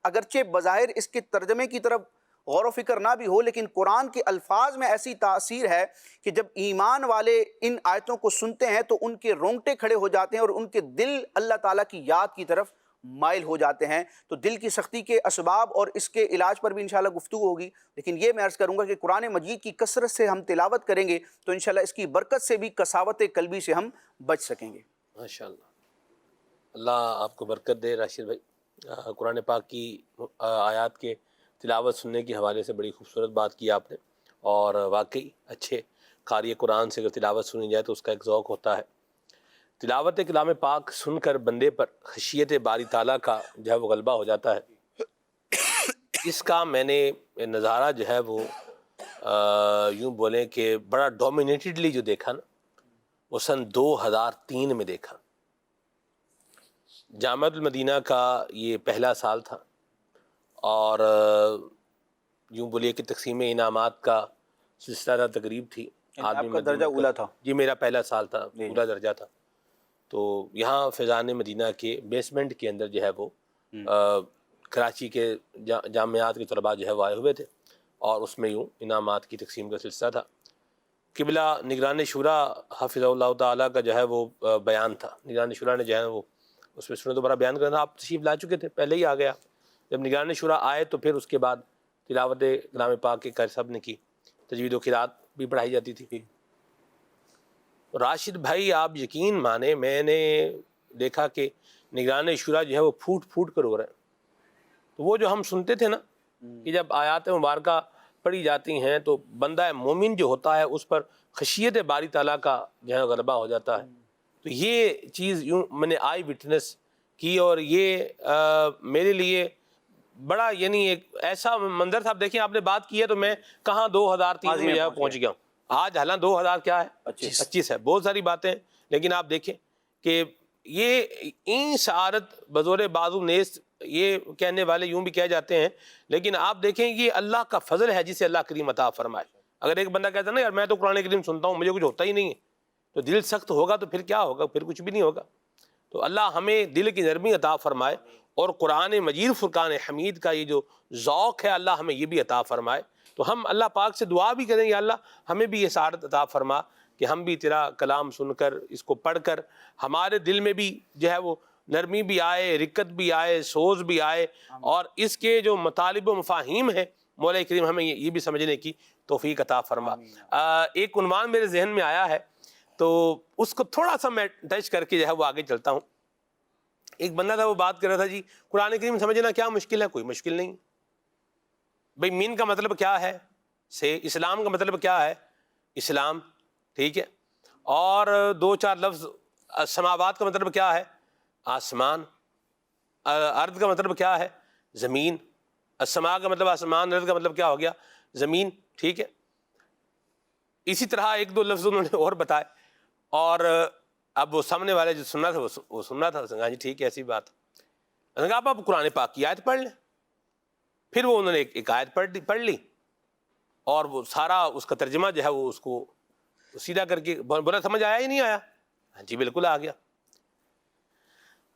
اگرچہ بظاہر اس کے ترجمے کی طرف غور و فکر نہ بھی ہو، لیکن قرآن کے الفاظ میں ایسی تاثیر ہے کہ جب ایمان والے ان آیتوں کو سنتے ہیں تو ان کے رونگٹے کھڑے ہو جاتے ہیں اور ان کے دل اللہ تعالیٰ کی یاد کی طرف مائل ہو جاتے ہیں۔ تو دل کی سختی کے اسباب اور اس کے علاج پر بھی انشاءاللہ گفتگو ہوگی، لیکن یہ میں عرض کروں گا کہ قرآن مجید کی کثرت سے ہم تلاوت کریں گے تو انشاءاللہ اس کی برکت سے بھی کساوت قلبی سے ہم بچ سکیں گے۔ ماشاءاللہ، اللہ آپ کو برکت دے راشد بھائی۔ قرآن پاک کی آیات کے تلاوت سننے کے حوالے سے بڑی خوبصورت بات کی آپ نے، اور واقعی اچھے قاری قرآن سے اگر تلاوت سنی جائے تو اس کا ایک ذوق ہوتا ہے۔ تلاوت کلام پاک سن کر بندے پر خشیت باری تعالیٰ کا جو ہے وہ غلبہ ہو جاتا ہے۔ اس کا میں نے نظارہ جو ہے وہ یوں بولیں کہ بڑا ڈومینیٹڈلی جو دیکھا نا، وہ سن 2003 میں دیکھا۔ جامعۃ المدینہ کا یہ پہلا سال تھا اور یوں بولیے کہ تقسیم انعامات کا سلسلہ تھا، تقریب تھی۔ آپ کا درجہ اولا تھا؟ جی میرا پہلا سال تھا، اولا درجہ تھا۔ تو یہاں فیضان مدینہ کے بیسمنٹ کے اندر جو ہے وہ کراچی کے جامعات کے طلباء جو ہے وہ آئے ہوئے تھے اور اس میں یوں انعامات کی تقسیم کا سلسلہ تھا۔ قبلہ نگران شورا حافظ اللہ تعالیٰ کا جو ہے وہ بیان تھا۔ نگران شورا نے جو ہے وہ اس میں سنت دوبارہ بیان کرنا، آپ تشریف لا چکے تھے، پہلے ہی آ گیا۔ جب نگران شورا آئے تو پھر اس کے بعد تلاوت کلام پاک کے قاری صاحب نے کی، تجوید و قرات بھی پڑھائی جاتی تھی۔ راشد بھائی آپ یقین مانے، میں نے دیکھا کہ نگران شورا جو ہے وہ پھوٹ پھوٹ کر رو رہے ہیں۔ تو وہ جو ہم سنتے تھے نا کہ جب آیات مبارکہ پڑھی جاتی ہیں تو بندہ مومن جو ہوتا ہے اس پر خشیت باری تعالیٰ کا جو ہے غلبہ ہو جاتا ہے۔ تو یہ چیز یوں میں نے آئی وٹنس کی اور یہ میرے لیے بڑا یعنی ایک ایسا منظر تھا۔ آپ دیکھیں، آپ نے بات کی ہے تو میں کہاں 2003 میں پہنچ گیا ہوں۔ آج حالانکہ 2000 کیا ہے 25 ہے، بہت ساری باتیں، لیکن آپ دیکھیں کہ یہ این سعادت بزور بازو نیست یہ کہنے والے یوں بھی کہہ جاتے ہیں، لیکن آپ دیکھیں یہ اللہ کا فضل ہے جسے اللہ کریم عطا فرمائے۔ اگر ایک بندہ کہتا ہے نا یار میں تو قرآن کریم سنتا ہوں، مجھے کچھ ہوتا ہی نہیں ہے، تو دل سخت ہوگا تو پھر کیا ہوگا؟ پھر کچھ بھی نہیں ہوگا۔ تو اللہ ہمیں دل کی نرمی عطا فرمائے اور قرآن مجید فرقان حمید کا یہ جو ذوق ہے اللہ ہمیں یہ بھی عطا فرمائے۔ تو ہم اللہ پاک سے دعا بھی کریں، یا اللہ ہمیں بھی یہ سعادت عطا فرما کہ ہم بھی تیرا کلام سن کر اس کو پڑھ کر ہمارے دل میں بھی جو ہے وہ نرمی بھی آئے، رکت بھی آئے، سوز بھی آئے، اور اس کے جو مطالب و مفاہیم ہیں مولا کریم ہمیں یہ بھی سمجھنے کی توفیق عطا فرما۔ ایک عنوان میرے ذہن میں آیا ہے تو اس کو تھوڑا سا میں ٹچ کر کے جو ہے وہ آگے چلتا ہوں. ایک بندہ تھا وہ بات کر رہا تھا جی قرآن کریم سمجھنا کیا مشکل ہے؟ کوئی مشکل نہیں بھئی. مین کا مطلب کیا ہے؟ سے اسلام کا مطلب کیا ہے؟ اسلام. ٹھیک ہے. اور 2-4 لفظ سماوات کا مطلب کیا ہے؟ آسمان. ارض کا مطلب کیا ہے؟ زمین. السماء کا مطلب آسمان، ارض کا مطلب کیا ہو گیا؟ زمین. ٹھیک ہے. اسی طرح 1-2 لفظ انہوں نے اور بتائے، اور اب وہ سامنے والے جو سننا تھا وہ سننا تھا. کہا جی ٹھیک ہے ایسی بات. میں نے کہا آپ قرآن پاک کی آیت پڑھ لیں. پھر وہ انہوں نے ایک آیت پڑھ لی، اور وہ سارا اس کا ترجمہ جو ہے وہ اس کو سیدھا کر کے بولا سمجھ آیا ہی نہیں آیا؟ جی بالکل آ گیا.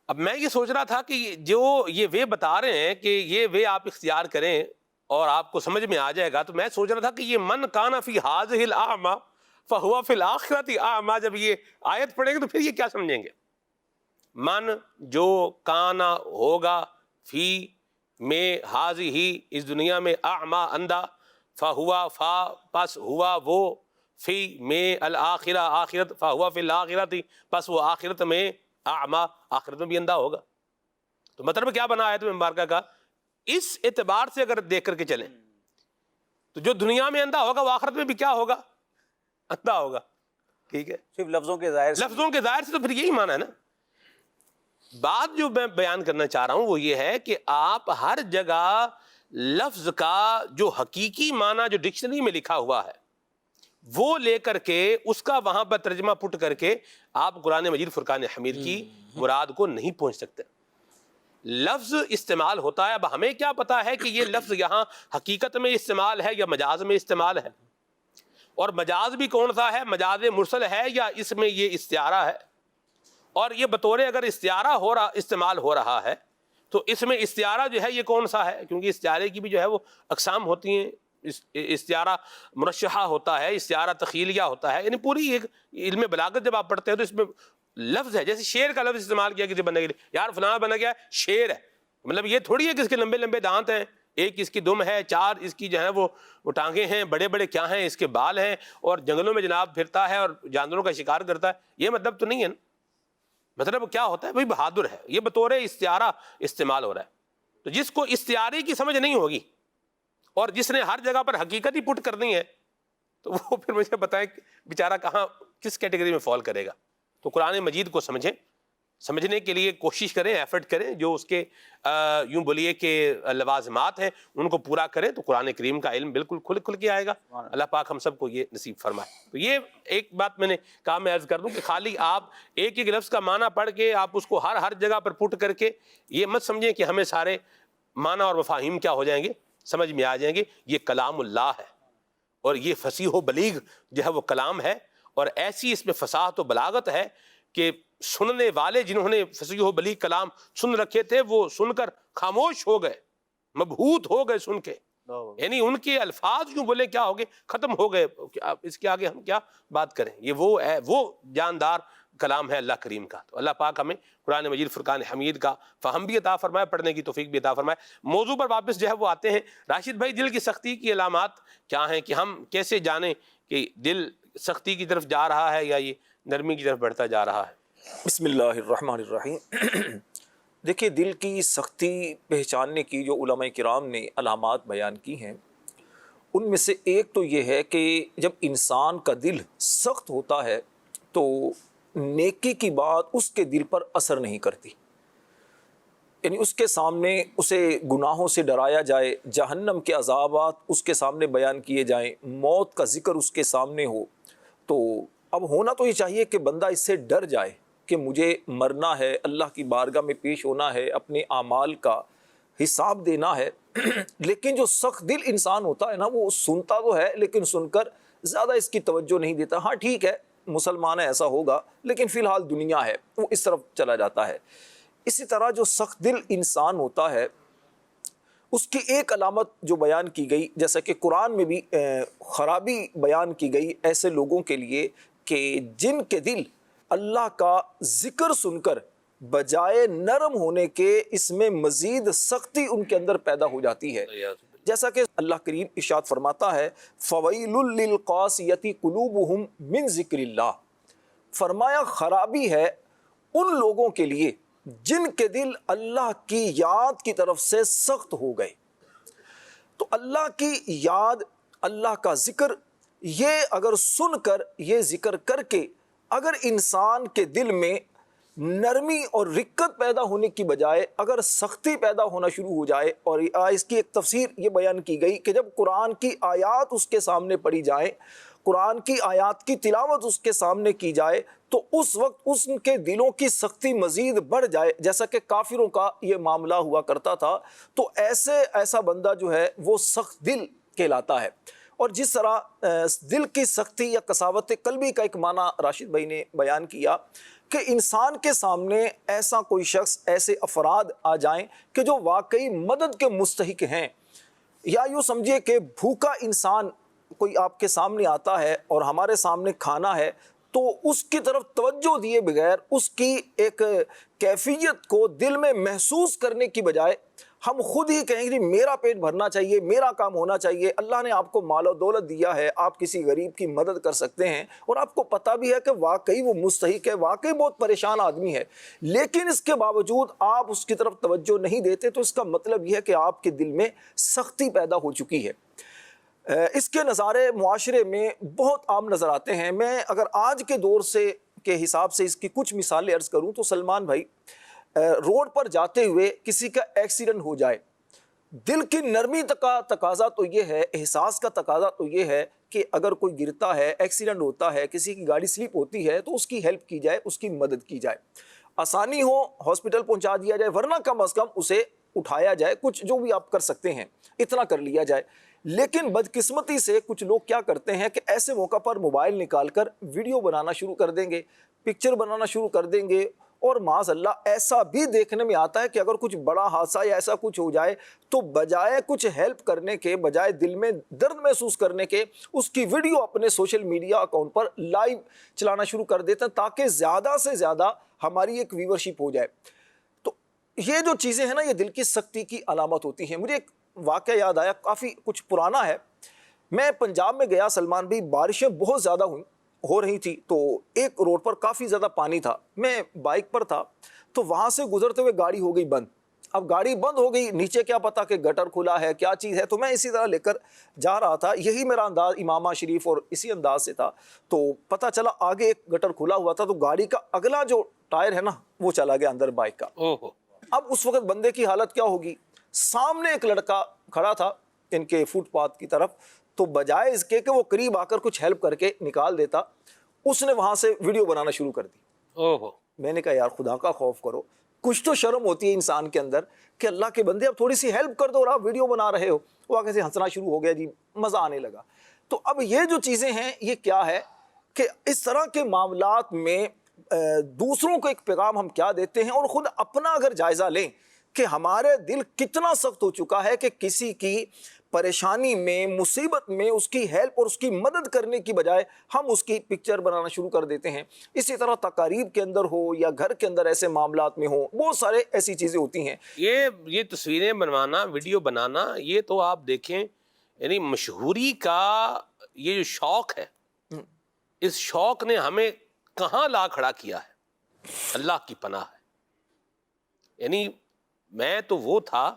اب میں یہ سوچ رہا تھا کہ جو یہ وے بتا رہے ہیں کہ یہ وے آپ اختیار کریں اور آپ کو سمجھ میں آ جائے گا، تو میں سوچ رہا تھا کہ یہ من کانا فی ہذہ الاعمی فہو فی الآخرۃ اعمی، جب یہ آیت پڑھیں گے تو پھر یہ کیا سمجھیں گے؟ من جو کانا ہوگا فی میں ہذہ اس دنیا میں اعمی اندھا، فہوا فا پس ہوا وہ، فی میں الآخرہ آخرت، فہوا فی الآخرۃ پس وہ آخرت میں اعمی آخرت میں بھی اندھا ہوگا. تو مطلب کیا بنا آیت مبارکہ کا؟ اس اعتبار سے اگر دیکھ کر کے چلیں تو جو دنیا میں اندھا ہوگا وہ آخرت میں بھی کیا ہوگا؟ اندھا ہوگا. ٹھیک ہے. صرف لفظوں کے ظاہر سے تو پھر یہی معنی ہے نا. بات جو میں بیان کرنا چاہ رہا ہوں وہ یہ ہے کہ آپ ہر جگہ لفظ کا جو حقیقی معنی جو ڈکشنری میں لکھا ہوا ہے وہ لے کر کے اس کا وہاں پر ترجمہ پٹ کر کے آپ قرآن مجید فرقان حمید کی مراد کو نہیں پہنچ سکتے. لفظ استعمال ہوتا ہے. اب ہمیں کیا پتا ہے کہ یہ لفظ یہاں حقیقت میں استعمال ہے یا مجاز میں استعمال ہے، اور مجاز بھی کون سا ہے؟ مجاز مرسل ہے یا اس میں یہ استعارہ ہے؟ اور یہ بطور اگر استعارہ استعمال ہو رہا ہے تو اس میں استعارہ جو ہے یہ کون سا ہے؟ کیونکہ استعارے کی بھی جو ہے وہ اقسام ہوتی ہیں. استعارہ مرشحہ ہوتا ہے، استعارہ تخیلیہ ہوتا ہے، یعنی پوری ایک علم بلاغت جب آپ پڑھتے ہیں تو اس میں لفظ ہے. جیسے شیر کا لفظ استعمال کیا کسی بندے کے لیے، یار فلاں بنا گیا شیر ہے، مطلب یہ تھوڑی ہے کہ اس کے لمبے لمبے دانت ہیں، ایک اس کی دم ہے، 4 اس کی جو ہے وہ ٹانگیں ہیں، بڑے بڑے کیا ہیں اس کے بال ہیں، اور جنگلوں میں جناب پھرتا ہے اور جانوروں کا شکار کرتا ہے. یہ مطلب تو نہیں ہے نا. مطلب کیا ہوتا ہے؟ بھائی بہادر ہے. یہ بطور استعارہ استعمال ہو رہا ہے. تو جس کو استعارے کی سمجھ نہیں ہوگی اور جس نے ہر جگہ پر حقیقت ہی پٹ کرنی ہے تو وہ پھر مجھے بتائیں بیچارہ کہاں کس کیٹیگری میں فال کرے گا. تو قرآن مجید کو سمجھیں، سمجھنے کے لیے کوشش کریں، ایفرٹ کریں، جو اس کے یوں بولیے کہ لوازمات ہیں ان کو پورا کریں تو قرآن کریم کا علم بالکل کھل کے آئے گا. اللہ پاک ہم سب کو یہ نصیب فرمائے. تو یہ ایک بات میں نے کہا میں عرض کر دوں کہ خالی آپ ایک ایک لفظ کا معنی پڑھ کے آپ اس کو ہر جگہ پر پٹ کر کے یہ مت سمجھیں کہ ہمیں سارے معنی اور مفاہیم کیا ہو جائیں گے، سمجھ میں آ جائیں گے. یہ کلام اللہ ہے اور یہ فصیح و بلیغ جو ہے وہ کلام ہے، اور ایسی اس میں فصاحت و بلاغت ہے کہ سننے والے جنہوں نے فصیح و بلیغ کلام سن رکھے تھے وہ سن کر خاموش ہو گئے، مبہوت ہو گئے سن کے. یعنی ان کے الفاظ یوں بولے کیا ہو گئے، ختم ہو گئے. اس کے آگے ہم کیا بات کریں؟ یہ وہ جاندار کلام ہے اللہ کریم کا. تو اللہ پاک ہمیں قرآن مجید فرقان حمید کا فہم بھی عطا فرمائے، پڑھنے کی توفیق بھی عطا فرمائے. موضوع پر واپس جو ہے وہ آتے ہیں. راشد بھائی، دل کی سختی کی علامات کیا ہیں کہ ہم کیسے جانیں کہ دل سختی کی طرف جا رہا ہے یا یہ نرمی کی طرف بڑھتا جا رہا ہے؟ بسم اللہ الرحمن الرحیم. دیکھیے، دل کی سختی پہچاننے کی جو علماء کرام نے علامات بیان کی ہیں ان میں سے ایک تو یہ ہے کہ جب انسان کا دل سخت ہوتا ہے تو نیکی کی بات اس کے دل پر اثر نہیں کرتی. یعنی اس کے سامنے اسے گناہوں سے ڈرایا جائے، جہنم کے عذابات اس کے سامنے بیان کیے جائیں، موت کا ذکر اس کے سامنے ہو، تو اب ہونا تو یہ چاہیے کہ بندہ اس سے ڈر جائے کہ مجھے مرنا ہے، اللہ کی بارگاہ میں پیش ہونا ہے، اپنے اعمال کا حساب دینا ہے. لیکن جو سخت دل انسان ہوتا ہے نا، وہ سنتا تو ہے لیکن سن کر زیادہ اس کی توجہ نہیں دیتا. ہاں ٹھیک ہے، مسلمان ہے، ایسا ہوگا، لیکن فی الحال دنیا ہے، وہ اس طرف چلا جاتا ہے. اسی طرح جو سخت دل انسان ہوتا ہے اس کی ایک علامت جو بیان کی گئی، جیسا کہ قرآن میں بھی خرابی بیان کی گئی ایسے لوگوں کے لیے کہ جن کے دل اللہ کا ذکر سن کر بجائے نرم ہونے کے اس میں مزید سختی ان کے اندر پیدا ہو جاتی ہے. جیسا کہ اللہ کریم ارشاد فرماتا ہے، فَوَيْلٌ لِّلْقَاسِيَةِ قُلُوبُهُمْ مِنْ ذِكْرِ اللَّهِ. فرمایا خرابی ہے ان لوگوں کے لیے جن کے دل اللہ کی یاد کی طرف سے سخت ہو گئے. تو اللہ کی یاد، اللہ کا ذکر، یہ اگر سن کر، یہ ذکر کر کے اگر انسان کے دل میں نرمی اور رقت پیدا ہونے کی بجائے اگر سختی پیدا ہونا شروع ہو جائے، اور اس کی ایک تفسیر یہ بیان کی گئی کہ جب قرآن کی آیات اس کے سامنے پڑھی جائیں، قرآن کی آیات کی تلاوت اس کے سامنے کی جائے، تو اس وقت اس کے دلوں کی سختی مزید بڑھ جائے، جیسا کہ کافروں کا یہ معاملہ ہوا کرتا تھا. تو ایسا بندہ جو ہے وہ سخت دل کہلاتا ہے. اور جس طرح دل کی سختی یا قساوت قلبی کا ایک معنی راشد بھائی نے بیان کیا کہ انسان کے سامنے ایسا کوئی شخص، ایسے افراد آ جائیں کہ جو واقعی مدد کے مستحق ہیں، یا یوں سمجھیے کہ بھوکا انسان کوئی آپ کے سامنے آتا ہے اور ہمارے سامنے کھانا ہے، تو اس کی طرف توجہ دیے بغیر اس کی ایک کیفیت کو دل میں محسوس کرنے کی بجائے ہم خود ہی کہیں کہ میرا پیٹ بھرنا چاہیے، میرا کام ہونا چاہیے، اللہ نے آپ کو مال و دولت دیا ہے، آپ کسی غریب کی مدد کر سکتے ہیں، اور آپ کو پتہ بھی ہے کہ واقعی وہ مستحق ہے، واقعی بہت پریشان آدمی ہے، لیکن اس کے باوجود آپ اس کی طرف توجہ نہیں دیتے، تو اس کا مطلب یہ ہے کہ آپ کے دل میں سختی پیدا ہو چکی ہے. اس کے نظارے معاشرے میں بہت عام نظر آتے ہیں. میں اگر آج کے دور کے حساب سے اس کی کچھ مثالیں عرض کروں تو سلمان بھائی، روڈ پر جاتے ہوئے کسی کا ایکسیڈنٹ ہو جائے، دل کی نرمی کا تقاضا تو یہ ہے، احساس کا تقاضا تو یہ ہے کہ اگر کوئی گرتا ہے، ایکسیڈنٹ ہوتا ہے، کسی کی گاڑی سلپ ہوتی ہے تو اس کی ہیلپ کی جائے، اس کی مدد کی جائے، آسانی ہو ہاسپٹل پہنچا دیا جائے، ورنہ کم از کم اسے اٹھایا جائے، کچھ جو بھی آپ کر سکتے ہیں اتنا کر لیا جائے. لیکن بدقسمتی سے کچھ لوگ کیا کرتے ہیں کہ ایسے موقع پر موبائل نکال کر ویڈیو بنانا شروع کر دیں گے، پکچر بنانا شروع کر دیں گے، اور معاذ اللہ ایسا بھی دیکھنے میں آتا ہے کہ اگر کچھ بڑا حادثہ یا ایسا کچھ ہو جائے تو بجائے کچھ ہیلپ کرنے کے، بجائے دل میں درد محسوس کرنے کے، اس کی ویڈیو اپنے سوشل میڈیا اکاؤنٹ پر لائیو چلانا شروع کر دیتے ہیں تاکہ زیادہ سے زیادہ ہماری ایک ویورشپ ہو جائے. تو یہ جو چیزیں ہیں نا، یہ دل کی سختی کی علامت ہوتی ہیں. مجھے ایک واقعہ یاد آیا، کافی کچھ پرانا ہے. میں پنجاب میں گیا سلمان بھی، بارشیں بہت زیادہ ہو رہی تھی، تو ایک روڈ پر کافی زیادہ پانی تھا، میں بائک پر تھا، تو وہاں سے گزرتے ہوئے گاڑی ہو گئی بند. اب گاڑی بند ہو گئی، نیچے کیا پتا کہ گٹر کھلا ہے، کیا چیز ہے، تو میں اسی طرح لے کر جا رہا تھا، یہی میرا انداز امامہ شریف اور اسی انداز سے تھا. تو پتہ چلا آگے ایک گٹر کھلا ہوا تھا، تو گاڑی کا اگلا جو ٹائر ہے نا وہ چلا گیا اندر بائک کا. اب اس وقت بندے کی حالت کیا ہوگی؟ سامنے ایک لڑکا کھڑا تھا ان کے فٹ پاتھ کی طرف، تو بجائے اس کے کہ وہ قریب آ کر کچھ ہیلپ کر کے نکال دیتا، اس نے وہاں سے ویڈیو بنانا شروع کر دی. میں نے کہا یار خدا کا خوف کرو، کچھ تو شرم ہوتی ہے انسان کے اندر کہ اللہ کے بندے اب تھوڑی سی ہیلپ کر دو، اور آپ ویڈیو بنا رہے ہو. وہ آگے سے ہنسنا شروع ہو گیا، جی مزہ آنے لگا. تو اب یہ جو چیزیں ہیں یہ کیا ہے کہ اس طرح کے معاملات میں دوسروں کو ایک پیغام ہم کیا دیتے ہیں، اور خود اپنا اگر جائزہ لیں کہ ہمارے دل کتنا سخت ہو چکا ہے کہ کسی کی پریشانی میں، مصیبت میں اس کی ہیلپ اور اس کی مدد کرنے کی بجائے ہم اس کی پکچر بنانا شروع کر دیتے ہیں. اسی طرح تقاریب کے اندر ہو یا گھر کے اندر ایسے معاملات میں ہوں، بہت سارے ایسی چیزیں ہوتی ہیں. یہ تصویریں بنوانا، ویڈیو بنانا، یہ تو آپ دیکھیں، یعنی مشہوری کا یہ جو شوق ہے، اس شوق نے ہمیں کہاں لا کھڑا کیا ہے، اللہ کی پناہ ہے. یعنی میں تو وہ تھا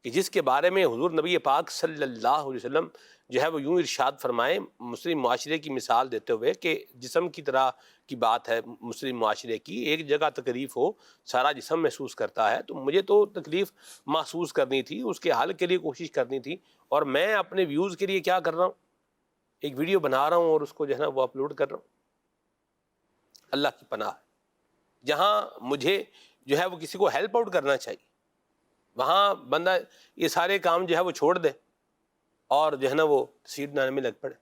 کہ جس کے بارے میں حضور نبی پاک صلی اللہ علیہ وسلم جو ہے وہ یوں ارشاد فرمائے مسلم معاشرے کی مثال دیتے ہوئے کہ جسم کی طرح کی بات ہے مسلم معاشرے کی، ایک جگہ تکلیف ہو سارا جسم محسوس کرتا ہے. تو مجھے تو تکلیف محسوس کرنی تھی، اس کے حل کے لیے کوشش کرنی تھی، اور میں اپنے ویوز کے لیے کیا کر رہا ہوں، ایک ویڈیو بنا رہا ہوں اور اس کو جو ہے نا وہ اپلوڈ کر رہا ہوں. اللہ کی پناہ ہے، جہاں مجھے جو ہے وہ کسی کو ہیلپ آؤٹ کرنا چاہیے، وہاں بندہ یہ سارے کام جو ہے وہ چھوڑ دے اور جو ہے نا وہ تصویر بنانے میں لگ پڑے.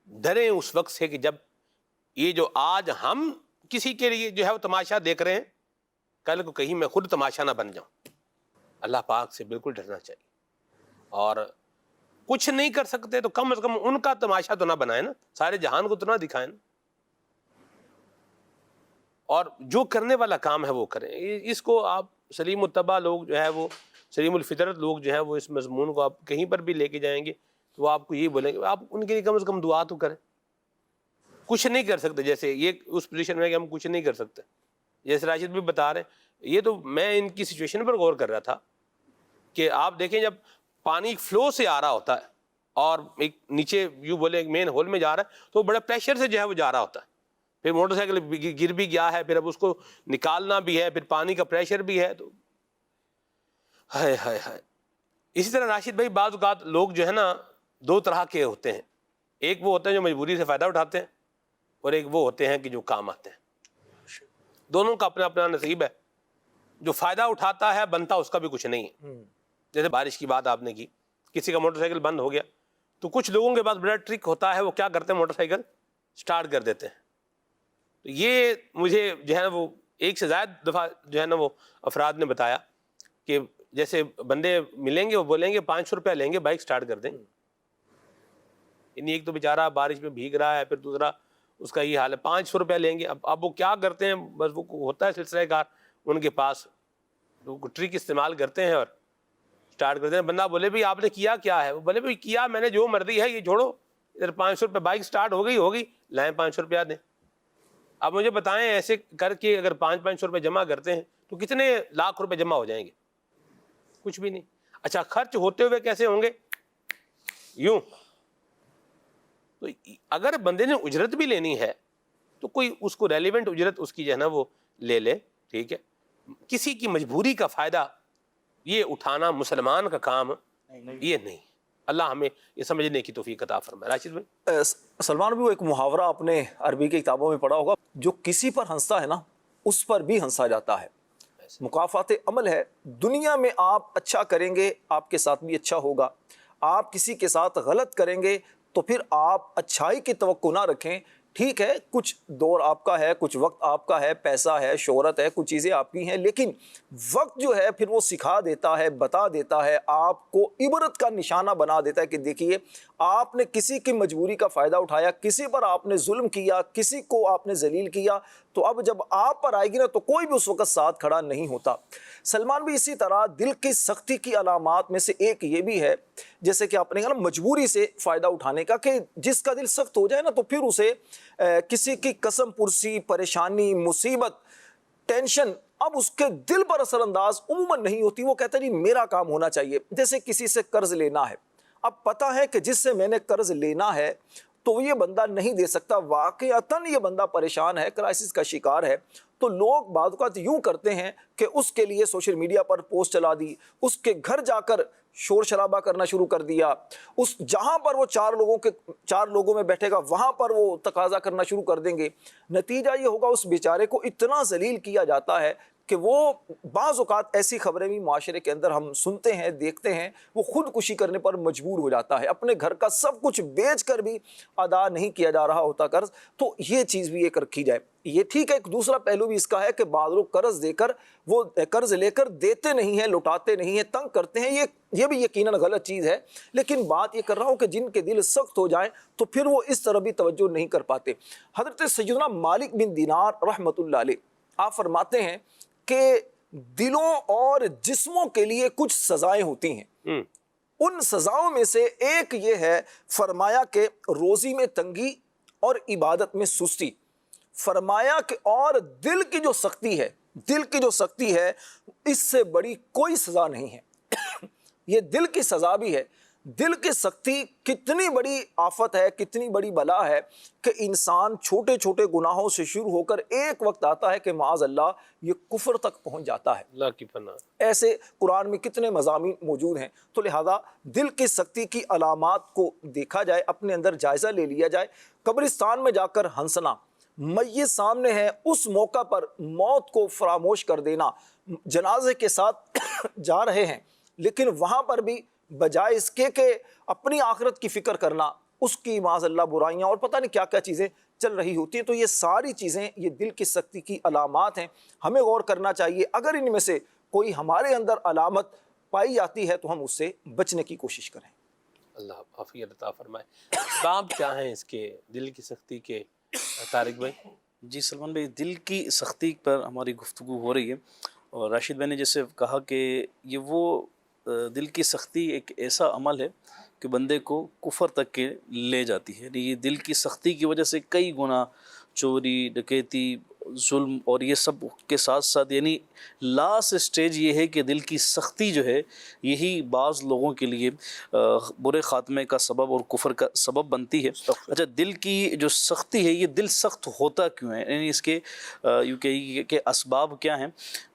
ڈریں اس وقت سے کہ جب یہ جو آج ہم کسی کے لیے جو ہے وہ تماشا دیکھ رہے ہیں، کل کو کہیں میں خود تماشا نہ بن جاؤں. اللہ پاک سے بالکل ڈرنا چاہیے، اور کچھ نہیں کر سکتے تو کم از کم ان کا تماشا تو نہ بنائیں نا، سارے جہان کو تو نہ دکھائیں نا، اور جو کرنے والا کام ہے وہ کریں. اس کو آپ سلیم الطبع لوگ جو ہے وہ سلیم الفطرت لوگ جو ہے وہ اس مضمون کو آپ کہیں پر بھی لے کے جائیں گے تو وہ آپ کو یہی بولیں گے آپ ان کے لیے کم از کم دعا تو کریں. کچھ نہیں کر سکتے، جیسے یہ اس پوزیشن میں کہ ہم کچھ نہیں کر سکتے، جیسے راشد بھی بتا رہے ہیں، یہ تو میں ان کی سچویشن پر غور کر رہا تھا کہ آپ دیکھیں جب پانی فلو سے آ رہا ہوتا ہے اور ایک نیچے یوں بولے ایک مین ہول میں جا رہا ہے تو بڑے پریشر سے جو ہے وہ جا رہا ہوتا ہے، پھر موٹر سائیکل گر بھی گیا ہے، پھر اب اس کو نکالنا بھی ہے، پھر پانی کا پریشر بھی ہے، تو ہائے ہائے ہائے۔ اسی طرح راشد بھائی بعض اوقات لوگ جو ہے نا دو طرح کے ہوتے ہیں، ایک وہ ہوتے ہیں جو مجبوری سے فائدہ اٹھاتے ہیں، اور ایک وہ ہوتے ہیں کہ جو کام آتے ہیں، دونوں کا اپنا اپنا نصیب ہے۔ جو فائدہ اٹھاتا ہے بنتا اس کا بھی کچھ نہیں ہے، جیسے بارش کی بات آپ نے کی، کسی کا موٹر سائیکل بند ہو گیا تو کچھ لوگوں کے پاس بڑا ٹرک ہوتا ہے، وہ کیا کرتے ہیں موٹر سائیکل سٹارٹ کر دیتے ہیں۔ تو یہ مجھے جو ہے نا وہ ایک سے زائد دفعہ جو ہے نا وہ افراد نے بتایا کہ جیسے بندے ملیں گے وہ بولیں گے 500 روپیہ لیں گے بائک سٹارٹ کر دیں، یعنی ایک تو بیچارہ بارش میں بھیگ رہا ہے، پھر دوسرا اس کا یہ حال ہے 500 روپیہ لیں گے۔ اب وہ کیا کرتے ہیں، بس وہ ہوتا ہے سلسلہ کار ان کے پاس، وہ ٹرک استعمال کرتے ہیں اور سٹارٹ کرتے ہیں۔ بندہ بولے بھی آپ نے کیا کیا ہے، وہ بولے بھی کیا میں نے جو مرضی ہے، یہ چھوڑو ادھر 500 روپے بائک سٹارٹ ہو گئی لائیں 500 روپیہ دیں۔ اب مجھے بتائیں ایسے کر کے اگر 500 روپے جمع کرتے ہیں تو کتنے لاکھ روپے جمع ہو جائیں گے؟ کچھ بھی نہیں۔ اچھا خرچ ہوتے ہوئے کیسے ہوں گے؟ یوں۔ تو اگر بندے نے اجرت بھی لینی ہے تو کوئی اس کو ریلیونٹ اجرت اس کی جو ہے نا وہ لے لے، ٹھیک ہے۔ کسی کی مجبوری کا فائدہ یہ اٹھانا مسلمان کا کام یہ نہیں۔ اللہ ہمیں یہ سمجھنے کی توفیق عطا فرمائے۔ راشد بھائی، سلمان بھی وہ ایک محاورہ آپ نے عربی کی کتابوں میں پڑھا ہوگا، جو کسی پر ہنستا ہے نا اس پر بھی ہنسا جاتا ہے۔ مکافات عمل ہے، دنیا میں آپ اچھا کریں گے آپ کے ساتھ بھی اچھا ہوگا، آپ کسی کے ساتھ غلط کریں گے تو پھر آپ اچھائی کی توقع نہ رکھیں۔ ٹھیک ہے کچھ دور آپ کا ہے، کچھ وقت آپ کا ہے، پیسہ ہے، شہرت ہے، کچھ چیزیں آپ کی ہیں، لیکن وقت جو ہے پھر وہ سکھا دیتا ہے، بتا دیتا ہے، آپ کو عبرت کا نشانہ بنا دیتا ہے کہ دیکھیے آپ نے کسی کی مجبوری کا فائدہ اٹھایا، کسی پر آپ نے ظلم کیا، کسی کو آپ نے ذلیل کیا، تو اب جب آپ پر آئے گی نا تو کوئی بھی اس وقت ساتھ کھڑا نہیں ہوتا۔ سلمان بھی اسی طرح دل کی سختی کی علامات میں سے ایک یہ بھی ہے، جیسے کہ آپ نے کہا نا مجبوری سے فائدہ اٹھانے کا، کہ جس کا دل سخت ہو جائے نا تو پھر اسے کسی کی قسم پرسی، پریشانی، مصیبت، ٹینشن اب اس کے دل پر اثر انداز عموماً نہیں ہوتی۔ وہ کہتا ہے نہیں میرا کام ہونا چاہیے۔ جیسے کسی سے قرض لینا ہے، اب پتہ ہے کہ جس سے میں نے قرض لینا ہے تو یہ بندہ نہیں دے سکتا، واقعتاً یہ بندہ پریشان ہے، کرائسس کا شکار ہے، تو لوگ بعض اوقات یوں کرتے ہیں کہ اس کے لیے سوشل میڈیا پر پوسٹ چلا دی، اس کے گھر جا کر شور شرابہ کرنا شروع کر دیا، اس جہاں پر وہ چار لوگوں میں بیٹھے گا وہاں پر وہ تقاضا کرنا شروع کر دیں گے۔ نتیجہ یہ ہوگا اس بیچارے کو اتنا ذلیل کیا جاتا ہے کہ وہ بعض اوقات ایسی خبریں بھی معاشرے کے اندر ہم سنتے ہیں، دیکھتے ہیں، وہ خودکشی کرنے پر مجبور ہو جاتا ہے، اپنے گھر کا سب کچھ بیچ کر بھی ادا نہیں کیا جا رہا ہوتا قرض۔ تو یہ چیز بھی ایک رکھی جائے۔ یہ ٹھیک ہے، ایک دوسرا پہلو بھی اس کا ہے کہ بعض لوگ قرض لے کر دیتے نہیں ہیں، لوٹاتے نہیں ہیں، تنگ کرتے ہیں، یہ بھی یقیناً غلط چیز ہے، لیکن بات یہ کر رہا ہوں کہ جن کے دل سخت ہو جائیں تو پھر وہ اس طرح بھی توجہ نہیں کر پاتے۔ حضرت سیدنا مالک بن دینار رحمۃ اللہ علیہ آپ فرماتے ہیں کہ دلوں اور جسموں کے لیے کچھ سزائیں ہوتی ہیں، ان سزاؤں میں سے ایک یہ ہے، فرمایا کہ روزی میں تنگی اور عبادت میں سستی۔ فرمایا کہ اور دل کی جو سختی ہے اس سے بڑی کوئی سزا نہیں ہے۔ یہ دل کی سزا بھی ہے۔ دل کی سختی کتنی بڑی آفت ہے، کتنی بڑی بلا ہے کہ انسان چھوٹے چھوٹے گناہوں سے شروع ہو کر ایک وقت آتا ہے کہ معاذ اللہ یہ کفر تک پہنچ جاتا ہے۔ اللہ کی پناہ۔ ایسے قرآن میں کتنے مضامین موجود ہیں۔ تو لہذا دل کی سختی کی علامات کو دیکھا جائے، اپنے اندر جائزہ لے لیا جائے۔ قبرستان میں جا کر ہنسنا، میت سامنے ہے اس موقع پر موت کو فراموش کر دینا، جنازے کے ساتھ جا رہے ہیں لیکن وہاں پر بھی بجائے اس کے کہ اپنی آخرت کی فکر کرنا، اس کی معاذ اللہ برائیاں اور پتہ نہیں کیا کیا چیزیں چل رہی ہوتی ہیں۔ تو یہ ساری چیزیں یہ دل کی سختی کی علامات ہیں، ہمیں غور کرنا چاہیے۔ اگر ان میں سے کوئی ہمارے اندر علامت پائی جاتی ہے تو ہم اس سے بچنے کی کوشش کریں۔ اللہ عافیت عطا فرمائے۔ اسباب کیا ہیں اس کے دل کی سختی کے، طارق بھائی؟ جی سلمان بھائی، دل کی سختی پر ہماری گفتگو ہو رہی ہے، اور راشد بھائی نے جیسے کہا کہ یہ وہ دل کی سختی ایک ایسا عمل ہے کہ بندے کو کفر تک کے لے جاتی ہے. یعنی یہ دل کی سختی کی وجہ سے کئی گناہ، چوری، ڈکیتی، ظلم اور یہ سب کے ساتھ ساتھ یعنی لاسٹ اسٹیج یہ ہے کہ دل کی سختی جو ہے یہی بعض لوگوں کے لیے برے خاتمے کا سبب اور کفر کا سبب بنتی ہے. اچھا، دل کی جو سختی ہے یہ دل سخت ہوتا کیوں ہے، یعنی اس کے یوں کہیے کہ اسباب کیا ہیں؟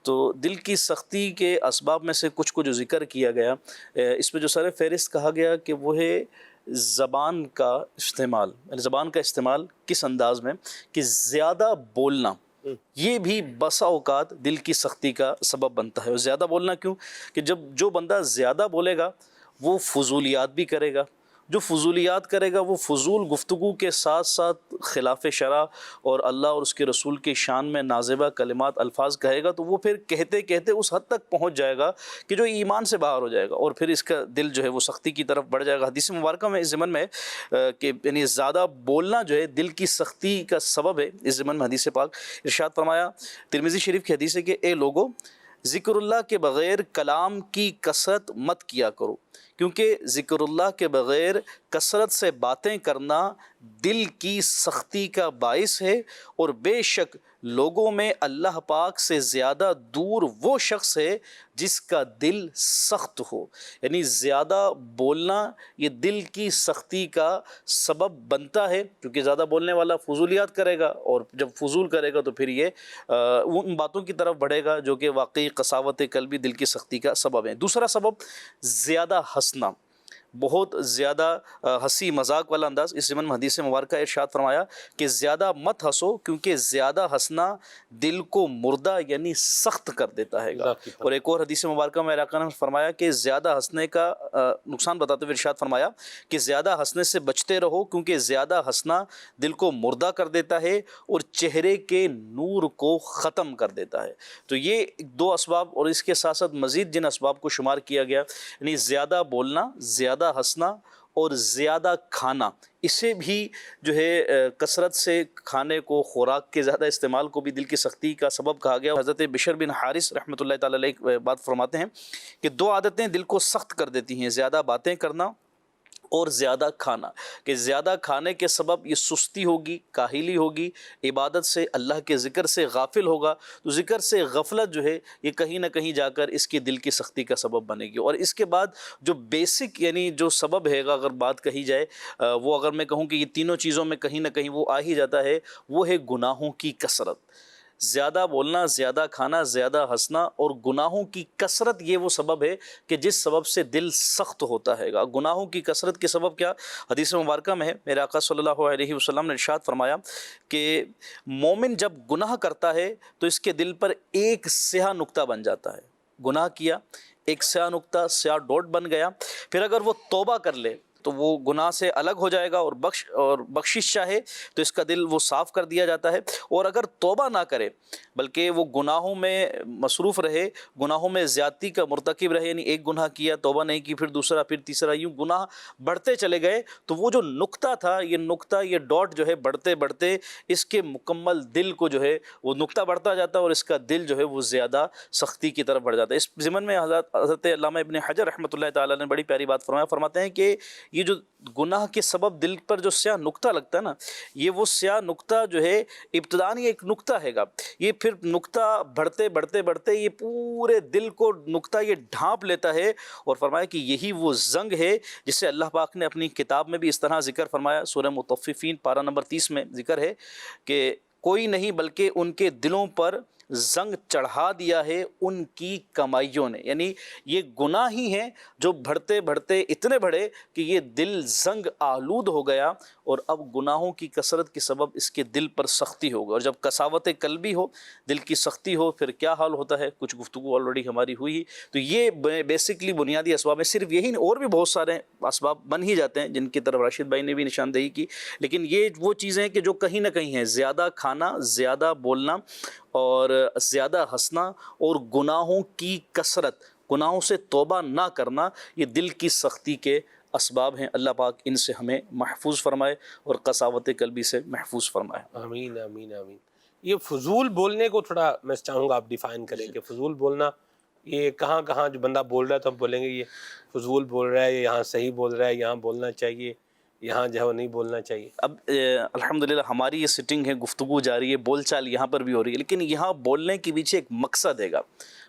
تو دل کی سختی کے اسباب میں سے کچھ کو جو ذکر کیا گیا، اس میں جو سر فہرست کہا گیا کہ وہ ہے زبان کا استعمال. یعنی زبان کا استعمال کس انداز میں کہ زیادہ بولنا، یہ بھی بسا اوقات دل کی سختی کا سبب بنتا ہے. اور زیادہ بولنا کیوں؟ کہ جب جو بندہ زیادہ بولے گا وہ فضولیات بھی کرے گا، جو فضولیات کرے گا وہ فضول گفتگو کے ساتھ ساتھ خلاف شرع اور اللہ اور اس کے رسول کی شان میں نازیبہ کلمات الفاظ کہے گا، تو وہ پھر کہتے کہتے اس حد تک پہنچ جائے گا کہ جو ایمان سے باہر ہو جائے گا، اور پھر اس کا دل جو ہے وہ سختی کی طرف بڑھ جائے گا. حدیث مبارکہ میں اس ضمن میں کہ یعنی زیادہ بولنا جو ہے دل کی سختی کا سبب ہے. اس ضمن میں حدیث پاک ارشاد فرمایا، ترمذی شریف کی حدیث ہے کہ اے لوگو، ذکر اللہ کے بغیر کلام کی کثرت مت کیا کرو، کیونکہ ذکر اللہ کے بغیر کثرت سے باتیں کرنا دل کی سختی کا باعث ہے، اور بے شک لوگوں میں اللہ پاک سے زیادہ دور وہ شخص ہے جس کا دل سخت ہو. یعنی زیادہ بولنا یہ دل کی سختی کا سبب بنتا ہے، کیونکہ زیادہ بولنے والا فضولیات کرے گا، اور جب فضول کرے گا تو پھر یہ ان باتوں کی طرف بڑھے گا جو کہ واقعی قساوت قلبی دل کی سختی کا سبب ہے. دوسرا سبب زیادہ ہنسنا، بہت زیادہ ہنسی مذاق والا انداز. اس ضمن میں حدیث مبارکہ ارشاد فرمایا کہ زیادہ مت ہنسو، کیونکہ زیادہ ہنسنا دل کو مردہ یعنی سخت کر دیتا ہے گا. اور ایک اور حدیث مبارکہ میں علاقہ نے فرمایا کہ زیادہ ہنسنے کا نقصان بتاتے ہوئے ارشاد فرمایا کہ زیادہ ہنسنے سے بچتے رہو، کیونکہ زیادہ ہنسنا دل کو مردہ کر دیتا ہے اور چہرے کے نور کو ختم کر دیتا ہے. تو یہ دو اسباب، اور اس کے ساتھ ساتھ مزید جن اسباب کو شمار کیا گیا، یعنی زیادہ بولنا، زیادہ ہنسنا اور زیادہ کھانا، اسے بھی جو ہے کثرت سے کھانے کو، خوراک کے زیادہ استعمال کو بھی دل کی سختی کا سبب کہا گیا. حضرت بشر بن حارث رحمۃ اللہ تعالی علیہ بات فرماتے ہیں کہ دو عادتیں دل کو سخت کر دیتی ہیں، زیادہ باتیں کرنا اور زیادہ کھانا. کہ زیادہ کھانے کے سبب یہ سستی ہوگی، کاہلی ہوگی، عبادت سے، اللہ کے ذکر سے غافل ہوگا، تو ذکر سے غفلت جو ہے یہ کہیں نہ کہیں جا کر اس کے دل کی سختی کا سبب بنے گی. اور اس کے بعد جو بیسک یعنی جو سبب ہے گا، اگر بات کہی جائے، وہ اگر میں کہوں کہ یہ تینوں چیزوں میں کہیں نہ کہیں وہ آ ہی جاتا ہے، وہ ہے گناہوں کی کثرت. زیادہ بولنا، زیادہ کھانا، زیادہ ہنسنا اور گناہوں کی کثرت، یہ وہ سبب ہے کہ جس سبب سے دل سخت ہوتا ہے گا. گناہوں کی کثرت کے سبب کیا؟ حدیث مبارکہ میں ہے، میرے آقا صلی اللہ علیہ وسلم نے ارشاد فرمایا کہ مومن جب گناہ کرتا ہے تو اس کے دل پر ایک سیاہ نقطہ بن جاتا ہے. گناہ کیا، ایک سیاہ نقطہ، سیاہ ڈاٹ بن گیا، پھر اگر وہ توبہ کر لے تو وہ گناہ سے الگ ہو جائے گا، اور بخشش چاہے تو اس کا دل وہ صاف کر دیا جاتا ہے. اور اگر توبہ نہ کرے بلکہ وہ گناہوں میں مصروف رہے، گناہوں میں زیادتی کا مرتکب رہے، یعنی ایک گناہ کیا، توبہ نہیں کی، پھر دوسرا، پھر تیسرا، یوں گناہ بڑھتے چلے گئے، تو وہ جو نقطہ تھا، یہ ڈاٹ جو ہے بڑھتے بڑھتے اس کے مکمل دل کو جو ہے وہ نقطہ بڑھتا جاتا ہے، اور اس کا دل جو ہے وہ زیادہ سختی کی طرف بڑھ جاتا ہے. اس ضمن میں حضرت علامہ ابن حجر رحمۃ اللہ تعالیٰ نے بڑی پیاری بات فرماتے ہیں کہ یہ جو گناہ کے سبب دل پر جو سیاہ نقطہ لگتا ہے نا، یہ وہ سیاہ نقطہ جو ہے ابتداً ایک نقطہ ہے گا، یہ پھر نقطہ بڑھتے بڑھتے بڑھتے یہ پورے دل کو نقطہ یہ ڈھانپ لیتا ہے. اور فرمایا کہ یہی وہ زنگ ہے جسے اللہ پاک نے اپنی کتاب میں بھی اس طرح ذکر فرمایا. سورہ مطففین پارہ نمبر 30 میں ذکر ہے کہ کوئی نہیں بلکہ ان کے دلوں پر زنگ چڑھا دیا ہے ان کی کمائیوں نے. یعنی یہ گناہ ہی ہیں جو بڑھتے بڑھتے اتنے بڑھے کہ یہ دل زنگ آلود ہو گیا، اور اب گناہوں کی کثرت کے سبب اس کے دل پر سختی ہوگی. اور جب کساوت قلبی ہو، دل کی سختی ہو، پھر کیا حال ہوتا ہے، کچھ گفتگو آلریڈی ہماری ہوئی. تو یہ بیسکلی بنیادی اسباب ہیں. صرف یہی نہیں، اور بھی بہت سارے اسباب بن ہی جاتے ہیں جن کی طرف راشد بھائی نے بھی نشاندہی کی، لیکن یہ وہ چیزیں کہ جو کہیں نہ کہیں ہیں. زیادہ کھانا، زیادہ بولنا اور زیادہ ہنسنا اور گناہوں کی کثرت، گناہوں سے توبہ نہ کرنا، یہ دل کی سختی کے اسباب ہیں. اللہ پاک ان سے ہمیں محفوظ فرمائے اور قساوت قلبی سے محفوظ فرمائے. آمین آمین آمین. یہ فضول بولنے کو تھوڑا میں چاہوں گا آپ ڈیفائن کریں کہ فضول بولنا یہ کہاں کہاں جو بندہ بول رہا ہے تو ہم بولیں گے یہ فضول بول رہا ہے، یہاں صحیح بول رہا ہے، یہاں بولنا چاہیے، یہاں جو ہے وہ نہیں بولنا چاہیے۔ اب الحمدللہ ہماری یہ سٹنگ ہے، گفتگو جاری ہے، بول چال یہاں پر بھی ہو رہی ہے، لیکن یہاں بولنے کے پیچھے ایک مقصد ہے گا،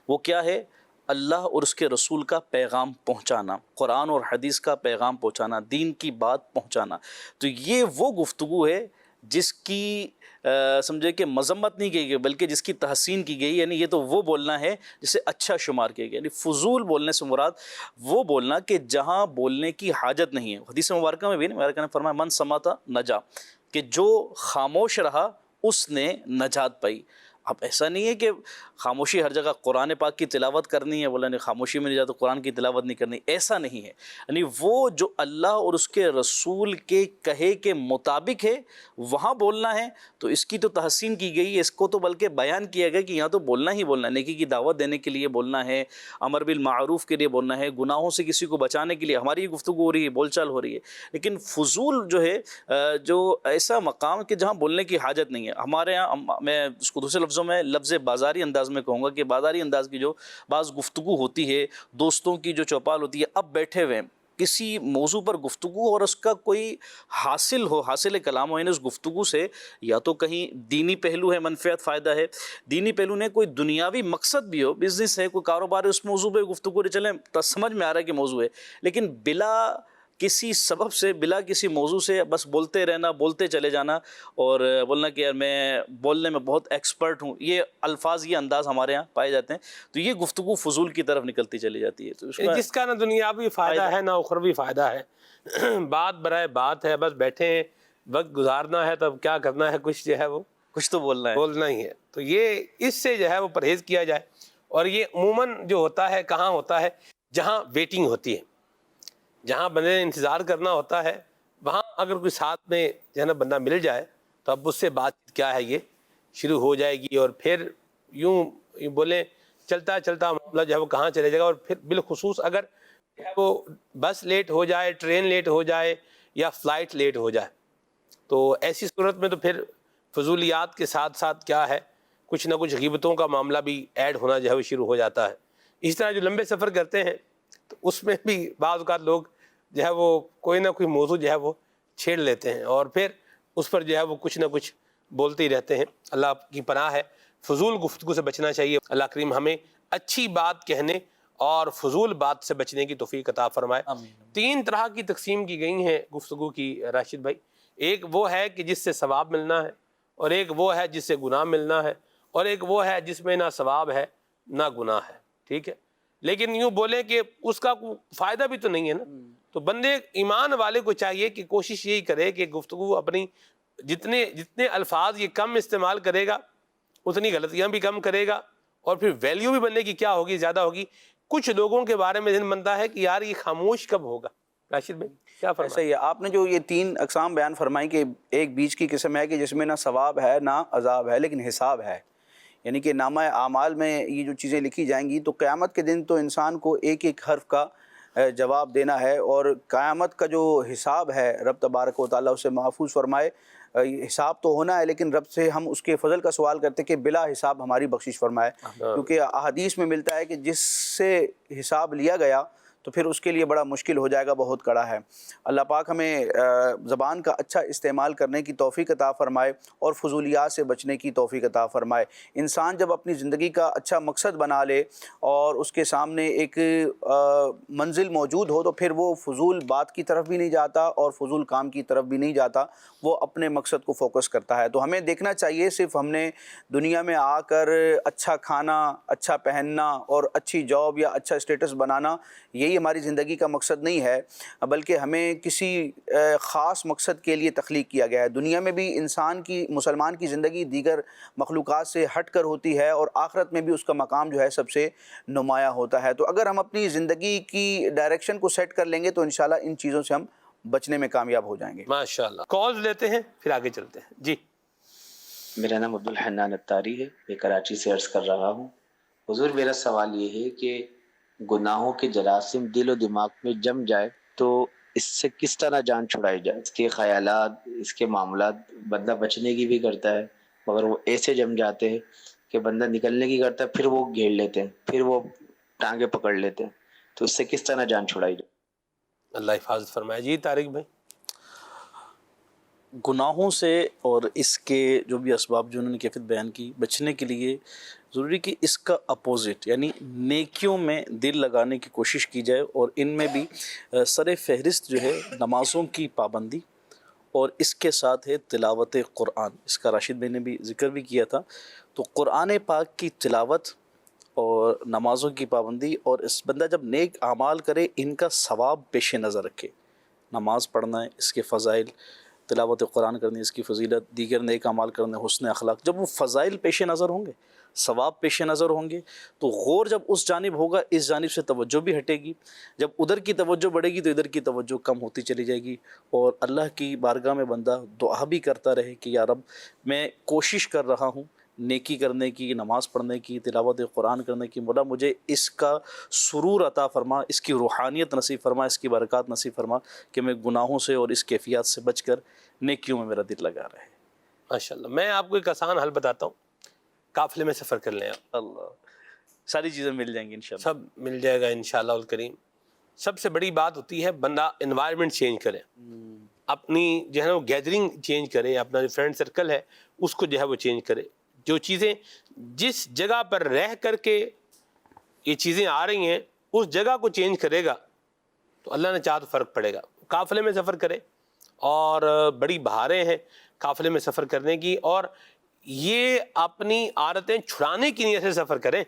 وہ کیا ہے؟ اللہ اور اس کے رسول کا پیغام پہنچانا، قرآن اور حدیث کا پیغام پہنچانا، دین کی بات پہنچانا۔ تو یہ وہ گفتگو ہے جس کی سمجھے کہ مذمت نہیں کی گئی بلکہ جس کی تحسین کی گئی، یعنی یہ تو وہ بولنا ہے جسے اچھا شمار کیا گیا۔ یعنی فضول بولنے سے مراد وہ بولنا کہ جہاں بولنے کی حاجت نہیں ہے۔ حدیث مبارکہ میں بھی مبارکہ نے فرمایا من سماتا نجا، کہ جو خاموش رہا اس نے نجات پائی۔ اب ایسا نہیں ہے کہ خاموشی ہر جگہ قرآن پاک کی تلاوت کرنی ہے، بولا نہیں خاموشی میں نہیں جاتا قرآن کی تلاوت نہیں کرنی، ایسا نہیں ہے۔ یعنی وہ جو اللہ اور اس کے رسول کے کہے کے مطابق ہے وہاں بولنا ہے، تو اس کی تو تحسین کی گئی ہے، اس کو تو بلکہ بیان کیا گیا کہ یہاں تو بولنا ہی بولنا ہے، نیکی کی دعوت دینے کے لیے بولنا ہے، امر بالمعروف کے لیے بولنا ہے، گناہوں سے کسی کو بچانے کے لیے ہماری یہ گفتگو ہو رہی ہے، بول چال ہو رہی ہے۔ لیکن فضول جو ہے جو ایسا مقام کہ جہاں بولنے کی حاجت نہیں ہے، ہمارے یہاں میں اس کو دوسرے لفظوں میں لفظ بازاری انداز میں کہوں گا کہ بازاری انداز کی جو بعض گفتگو ہوتی ہے، دوستوں کی جو چوپال ہوتی ہے، اب بیٹھے ہوئے کسی موضوع پر گفتگو اور اس کا کوئی حاصل کلام ہو، یعنی اس گفتگو سے یا تو کہیں دینی پہلو ہے، منفعت فائدہ ہے، دینی پہلو نے کوئی دنیاوی مقصد بھی ہو، بزنس ہے، کوئی کاروبار ہے، اس موضوع پہ گفتگو چلیں سمجھ میں آ رہا ہے کہ موضوع ہے، لیکن بلا کسی سبب سے، بلا کسی موضوع سے بس بولتے رہنا، بولتے چلے جانا اور بولنا کہ یار میں بولنے میں بہت ایکسپرٹ ہوں، یہ الفاظ، یہ انداز ہمارے ہاں پائے جاتے ہیں، تو یہ گفتگو فضول کی طرف نکلتی چلی جاتی ہے۔ تو اس میں جس کا نہ دنیاوی فائدہ ہے نہ اخروی فائدہ ہے، بات برائے بات ہے، بس بیٹھے ہیں، وقت گزارنا ہے، تب کیا کرنا ہے، کچھ جو ہے وہ کچھ تو بولنا ہی ہے۔ تو یہ اس سے جو ہے وہ پرہیز کیا جائے، اور یہ عموماً جو ہوتا ہے کہاں ہوتا ہے؟ جہاں ویٹنگ ہوتی ہے، جہاں بندے نے انتظار کرنا ہوتا ہے، وہاں اگر کوئی ساتھ میں جو ہے نا بندہ مل جائے تو اب اس سے بات کیا ہے یہ شروع ہو جائے گی، اور پھر یوں بولیں چلتا چلتا معاملہ جو ہے وہ کہاں چلے جائے گا۔ اور پھر بالخصوص اگر وہ بس لیٹ ہو جائے، ٹرین لیٹ ہو جائے یا فلائٹ لیٹ ہو جائے، تو ایسی صورت میں تو پھر فضولیات کے ساتھ ساتھ کیا ہے، کچھ نہ کچھ غیبتوں کا معاملہ بھی ایڈ ہونا جو ہے وہ شروع ہو جاتا ہے۔ اس طرح جو لمبے سفر کرتے ہیں تو اس میں بھی بعض اوقات لوگ جو ہے وہ کوئی نہ کوئی موضوع جو ہے وہ چھیڑ لیتے ہیں، اور پھر اس پر جو ہے وہ کچھ نہ کچھ بولتے ہی رہتے ہیں۔ اللہ کی پناہ ہے، فضول گفتگو سے بچنا چاہیے۔ اللہ کریم ہمیں اچھی بات کہنے اور فضول بات سے بچنے کی توفیق عطا فرمائے۔ تین طرح کی تقسیم کی گئی ہیں گفتگو کی راشد بھائی، ایک وہ ہے کہ جس سے ثواب ملنا ہے، اور ایک وہ ہے جس سے گناہ ملنا ہے، اور ایک وہ ہے جس میں نہ ثواب ہے نہ گناہ ہے، ٹھیک ہے، لیکن یوں بولیں کہ اس کا کوئی فائدہ بھی تو نہیں ہے نا۔ تو بندے ایمان والے کو چاہیے کہ کوشش یہی کرے کہ گفتگو اپنی جتنے الفاظ یہ کم استعمال کرے گا اتنی غلطیاں بھی کم کرے گا، اور پھر ویلیو بھی بننے کی کیا ہوگی، زیادہ ہوگی۔ کچھ لوگوں کے بارے میں ذہن بنتا ہے کہ یار یہ خاموش کب ہوگا۔ راشد بھائی کیا فرمائیں؟ صحیح ہے، آپ نے جو یہ تین اقسام بیان فرمائی کہ ایک بیچ کی قسم ہے کہ جس میں نہ ثواب ہے نہ عذاب ہے لیکن حساب ہے، یعنی کہ نامہ اعمال میں یہ جو چیزیں لکھی جائیں گی تو قیامت کے دن تو انسان کو ایک ایک حرف کا جواب دینا ہے، اور قیامت کا جو حساب ہے رب تبارک و تعالیٰ اسے محفوظ فرمائے۔ حساب تو ہونا ہے لیکن رب سے ہم اس کے فضل کا سوال کرتے کہ بلا حساب ہماری بخشش فرمائے، کیونکہ احادیث میں ملتا ہے کہ جس سے حساب لیا گیا تو پھر اس کے لیے بڑا مشکل ہو جائے گا، بہت کڑا ہے۔ اللہ پاک ہمیں زبان کا اچھا استعمال کرنے کی توفیق عطا فرمائے اور فضولیات سے بچنے کی توفیق عطا فرمائے۔ انسان جب اپنی زندگی کا اچھا مقصد بنا لے اور اس کے سامنے ایک منزل موجود ہو تو پھر وہ فضول بات کی طرف بھی نہیں جاتا اور فضول کام کی طرف بھی نہیں جاتا، وہ اپنے مقصد کو فوکس کرتا ہے۔ تو ہمیں دیکھنا چاہیے صرف ہم نے دنیا میں آ کر اچھا کھانا، اچھا پہننا اور اچھی جاب یا اچھا اسٹیٹس بنانا، یہی ہماری زندگی کا مقصد نہیں ہے، بلکہ ہمیں کسی خاص مقصد کے لیے تخلیق کیا گیا ہے۔ دنیا میں بھی انسان کی، مسلمان کی زندگی دیگر مخلوقات سے ہٹ کر ہوتی ہے، اور آخرت میں بھی اس کا مقام جو ہے سب سے نمایاں ہوتا ہے۔ تو اگر ہم اپنی زندگی کی ڈائریکشن کو سیٹ کر لیں گے تو انشاءاللہ ان چیزوں سے ہم بچنے میں کامیاب ہو جائیں گے۔ ماشاءاللہ، کالز لیتے ہیں پھر آگے چلتے ہیں۔ جی، میرا نام عبدالحنان اتاری ہے، میں کراچی سے عرض کر رہا ہوں۔ حضور، میرا سوال یہ ہے کہ گناہوں کے جراثیم دل و دماغ میں جم جائے تو اس سے کس طرح جان چھڑائی جائے؟ اس کے خیالات، اس کے معاملات، بندہ بچنے کی بھی کرتا ہے مگر وہ ایسے جم جاتے ہیں کہ بندہ نکلنے کی کرتا ہے، پھر وہ گھیر لیتے ہیں، پھر وہ ٹانگیں پکڑ لیتے ہیں، تو اس سے کس طرح جان چھڑائی جائے؟ اللہ حفاظت فرمائے. جی طارق بھائی. گناہوں سے اور اس کے جو بھی اسباب جو انہوں نے کیفیت بیان کی، بچنے کے لیے ضروری کہ اس کا اپوزٹ یعنی نیکیوں میں دل لگانے کی کوشش کی جائے، اور ان میں بھی سر فہرست جو ہے نمازوں کی پابندی، اور اس کے ساتھ ہے تلاوت قرآن. اس کا راشد بھائی نے بھی ذکر بھی کیا تھا. تو قرآن پاک کی تلاوت اور نمازوں کی پابندی، اور اس بندہ جب نیک اعمال کرے ان کا ثواب پیش نظر رکھے. نماز پڑھنا ہے، اس کے فضائل، تلاوت قرآن کرنی اس کی فضیلت، دیگر نیک اعمال کرنے، حسن اخلاق، جب وہ فضائل پیش نظر ہوں گے، ثواب پیش نظر ہوں گے، تو غور جب اس جانب ہوگا، اس جانب سے توجہ بھی ہٹے گی. جب ادھر کی توجہ بڑھے گی تو ادھر کی توجہ کم ہوتی چلی جائے گی، اور اللہ کی بارگاہ میں بندہ دعا بھی کرتا رہے کہ یا رب میں کوشش کر رہا ہوں نیکی کرنے کی، نماز پڑھنے کی، تلاوت قرآن کرنے کی، مولا مجھے اس کا سرور عطا فرما، اس کی روحانیت نصیب فرما، اس کی برکات نصیب فرما کہ میں گناہوں سے اور اس کیفیات سے بچ کر نیکیوں میں میرا دل لگا رہے. ماشاءاللہ. میں آپ کو ایک آسان حل بتاتا ہوں. قافلے میں سفر کر لیں آپ. اللہ ساری چیزیں مل جائیں گی انشاءاللہ. سب مل جائے گا انشاءاللہ الکریم. سب سے بڑی بات ہوتی ہے بندہ انوائرمنٹ چینج کرے، اپنی جو ہے نا وہ گیدرنگ چینج کرے، اپنا جو فرینڈ سرکل ہے اس کو جو ہے وہ چینج کرے. جو چیزیں جس جگہ پر رہ کر کے یہ چیزیں آ رہی ہیں اس جگہ کو چینج کرے گا تو اللہ نے چاہا تو فرق پڑے گا. قافلے میں سفر کرے، اور بڑی بہاریں ہیں قافلے میں سفر کرنے کی، اور یہ اپنی عادتیں چھڑانے کی نیت سے سفر کریں.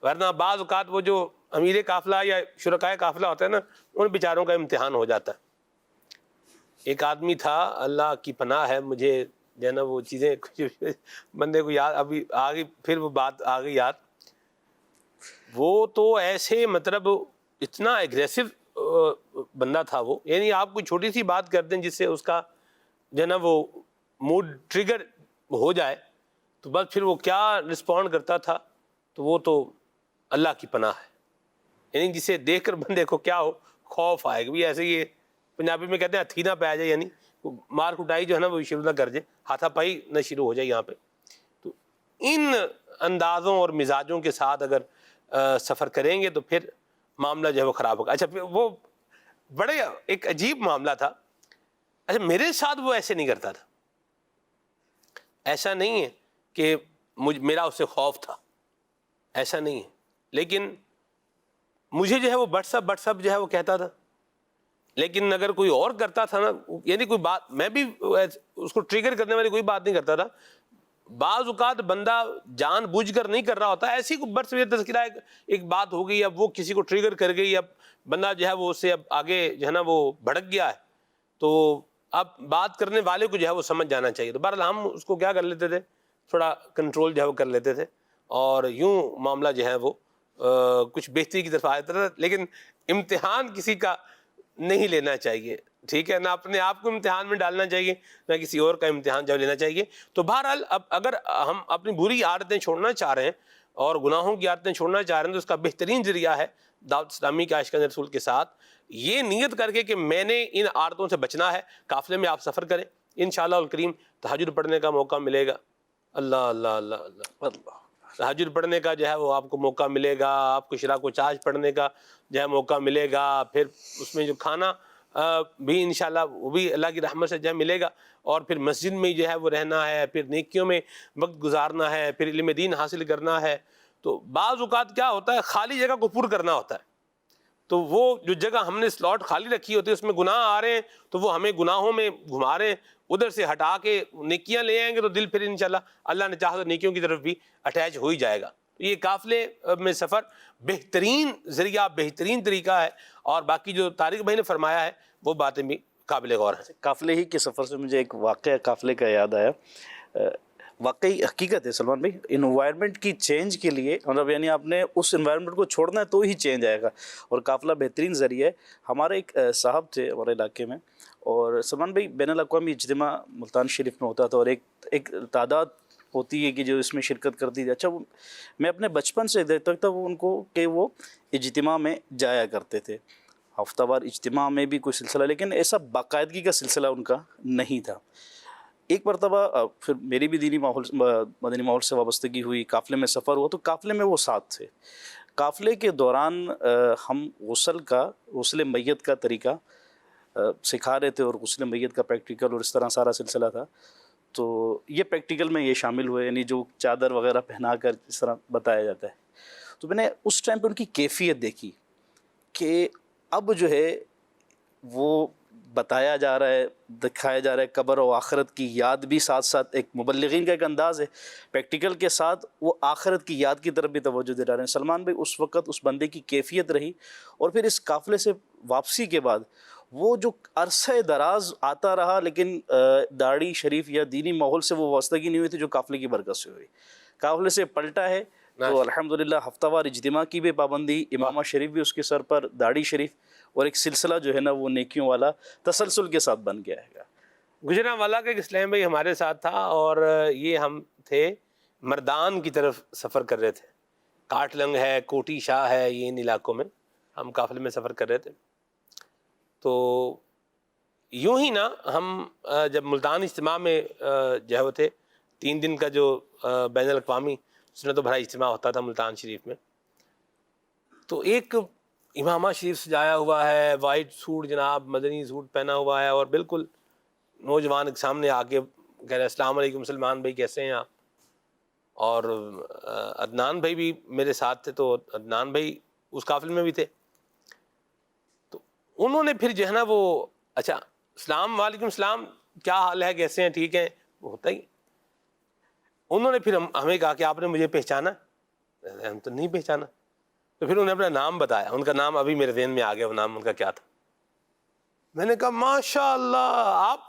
ورنہ بعض اوقات وہ جو امیر قافلہ یا شرکائے قافلہ ہوتا ہے نا، ان بیچاروں کا امتحان ہو جاتا ہے. ایک آدمی تھا، اللہ کی پناہ ہے، مجھے جو ہے نا وہ چیزیں بندے کو یاد ابھی آگے، پھر وہ بات آ گئی یاد. وہ تو ایسے مطلب اتنا ایگریسو بندہ تھا وہ، یعنی آپ کوئی چھوٹی سی بات کر دیں جس سے اس کا جو ہے نا وہ موڈ ٹریگر ہو جائے تو بس پھر وہ کیا رسپونڈ کرتا تھا. تو وہ تو اللہ کی پناہ ہے، یعنی جسے دیکھ کر بندے کو کیا ہو، خوف آئے گا. بھی ایسے یہ پنجابی میں کہتے ہیں ہتھی نہ پہ جائے، یعنی مار کٹائی جو ہے نا وہ شروع نہ کر جائے، ہاتھا پائی نہ شروع ہو جائے یہاں پہ. تو ان اندازوں اور مزاجوں کے ساتھ اگر سفر کریں گے تو پھر معاملہ جو ہے وہ خراب ہوگا. اچھا وہ بڑے ایک عجیب معاملہ تھا. اچھا میرے ساتھ وہ ایسے نہیں کرتا تھا. ایسا نہیں ہے کہ میرا اس سے خوف تھا، ایسا نہیں ہے، لیکن مجھے جو ہے وہ بٹس اپ جو ہے وہ کہتا تھا. لیکن اگر کوئی اور کرتا تھا نا، یعنی کوئی بات، میں بھی اس کو ٹریگر کرنے والی کوئی بات نہیں کرتا تھا. بعض اوقات بندہ جان بوجھ کر نہیں کر رہا ہوتا، ایسی کوئی برس میں تذکرہ ایک بات ہو گئی، اب وہ کسی کو ٹریگر کر گئی، اب بندہ جو ہے وہ اس سے اب آگے جو ہے نا وہ بھڑک گیا ہے، تو اب بات کرنے والے کو جو ہے وہ سمجھ جانا چاہیے. تو بہرحال ہم اس کو کیا کر لیتے تھے، تھوڑا کنٹرول جو ہے وہ کر لیتے تھے، اور یوں معاملہ جو ہے وہ کچھ بہتری کی طرف آتا تھا. لیکن امتحان کسی کا نہیں لینا چاہیے، ٹھیک ہے، نہ اپنے آپ کو امتحان میں ڈالنا چاہیے، نہ کسی اور کا امتحان جو لینا چاہیے. تو بہرحال اب اگر ہم اپنی بری عادتیں چھوڑنا چاہ رہے ہیں اور گناہوں کی عادتیں چھوڑنا چاہ رہے ہیں تو اس کا بہترین ذریعہ ہے دعوت اسلامی کے عاشقان رسول کے ساتھ یہ نیت کر کے کہ میں نے ان عادتوں سے بچنا ہے. قافلے میں آپ سفر کریں، انشاءاللہ الکریم تہجد پڑھنے کا موقع ملے گا. اللہ اللہ اللہ اللہ اللہ. تہجد پڑھنے کا جو ہے وہ آپ کو موقع ملے گا، آپ کو اشراق و چاش پڑھنے کا جو ہے موقع ملے گا، پھر اس میں جو کھانا بھی انشاءاللہ وہ بھی اللہ کی رحمت سے جو ہے ملے گا، اور پھر مسجد میں جو ہے وہ رہنا ہے، پھر نیکیوں میں وقت گزارنا ہے، پھر علم دین حاصل کرنا ہے. تو بعض اوقات کیا ہوتا ہے، خالی جگہ کو پر کرنا ہوتا ہے. تو وہ جو جگہ ہم نے سلاٹ خالی رکھی ہوتی ہے اس میں گناہ آ رہے ہیں تو وہ ہمیں گناہوں میں گھما رہے ہیں، ادھر سے ہٹا کے نیکیاں لے آئیں گے تو دل پھر انشاءاللہ اللہ نے چاہا تو نیکیوں کی طرف بھی اٹیچ ہو ہی جائے گا. تو یہ قافلے میں سفر بہترین ذریعہ، بہترین طریقہ ہے. اور باقی جو طارق بھائی نے فرمایا ہے وہ باتیں بھی قابل غور ہیں. قافلے ہی کے سفر سے مجھے ایک واقعہ قافلے کا یاد آیا. واقعی حقیقت ہے سلمان بھائی، انوائرمنٹ کی چینج کے لیے مطلب یعنی آپ نے اس انوائرمنٹ کو چھوڑنا ہے تو ہی چینج آئے گا، اور قافلہ بہترین ذریعہ ہے. ہمارے ایک صاحب تھے ہمارے علاقے میں، اور سلمان بھائی بین الاقوامی اجتماع ملتان شریف میں ہوتا تھا، اور ایک تعداد ہوتی ہے کہ جو اس میں شرکت کرتی تھی. اچھا میں اپنے بچپن سے دیکھتا تھا وہ ان کو کہ وہ اجتماع میں جایا کرتے تھے، ہفتہ وار اجتماع میں بھی کوئی سلسلہ، لیکن ایسا باقاعدگی کا سلسلہ ان کا نہیں تھا. ایک مرتبہ پھر میری بھی دینی ماحول مدنی ماحول سے وابستگی ہوئی، قافلے میں سفر ہوا تو قافلے میں وہ ساتھ تھے. قافلے کے دوران ہم غسل میت کا طریقہ سکھا رہے تھے، اور غسل میت کا پریکٹیکل اور اس طرح سارا سلسلہ تھا. تو یہ پریکٹیکل میں یہ شامل ہوئے، یعنی جو چادر وغیرہ پہنا کر اس طرح بتایا جاتا ہے. تو میں نے اس ٹائم پہ ان کی کیفیت دیکھی کہ اب جو ہے وہ بتایا جا رہا ہے، دکھایا جا رہا ہے قبر و آخرت کی یاد بھی ساتھ ساتھ. ایک مبلغین کا ایک انداز ہے، پریکٹیکل کے ساتھ وہ آخرت کی یاد کی طرف بھی توجہ دے رہے ہیں. سلمان بھائی اس وقت اس بندے کی کیفیت رہی، اور پھر اس قافلے سے واپسی کے بعد وہ جو عرصہ دراز آتا رہا، لیکن داڑھی شریف یا دینی ماحول سے وہ وابستگی نہیں ہوئی تھی جو قافلے کی برکت سے ہوئی. قافلے سے پلٹا ہے تو الحمدللہ ہفتہ وار اجتماع کی بھی پابندی، امامہ شریف بھی اس کے سر پر، داڑھی شریف، اور ایک سلسلہ جو ہے نا وہ نیکیوں والا تسلسل کے ساتھ بن گیا ہے. گجرانوالہ کا ایک اسلام بھائی ہمارے ساتھ تھا، اور یہ ہم تھے مردان کی طرف سفر کر رہے تھے. کاٹ لنگ ہے، کوٹی شاہ ہے، یہ ان علاقوں میں ہم قافلے میں سفر کر رہے تھے. تو یوں ہی نا ہم جب ملتان اجتماع میں جو ہے وہ تھے، 3 دن کا جو بین الاقوامی سنت و بھرائی اجتماع ہوتا تھا ملتان شریف میں، تو ایک امامہ شریف سجایا ہوا ہے، وائٹ سوٹ جناب، مدنی سوٹ پہنا ہوا ہے، اور بالکل نوجوان کے سامنے آ کے کہہ رہے السلام علیکم سلمان بھائی کیسے ہیں آپ. اور عدنان بھائی بھی میرے ساتھ تھے، تو عدنان بھائی اس قافلے میں بھی تھے. تو انہوں نے پھر جو ہے نا وہ اچھا السلام علیکم السلام، کیا حال ہے، کیسے ہیں، ٹھیک ہیں، وہ ہوتا ہی. انہوں نے پھر ہمیں کہا کہ آپ نے مجھے پہچانا؟ ہم تو نہیں پہچانا. تو پھر انہوں نے اپنا نام بتایا، ان کا نام ابھی میرے ذہن میں آ گیا، وہ نام ان کا کیا تھا. میں نے کہا ماشاء اللہ آپ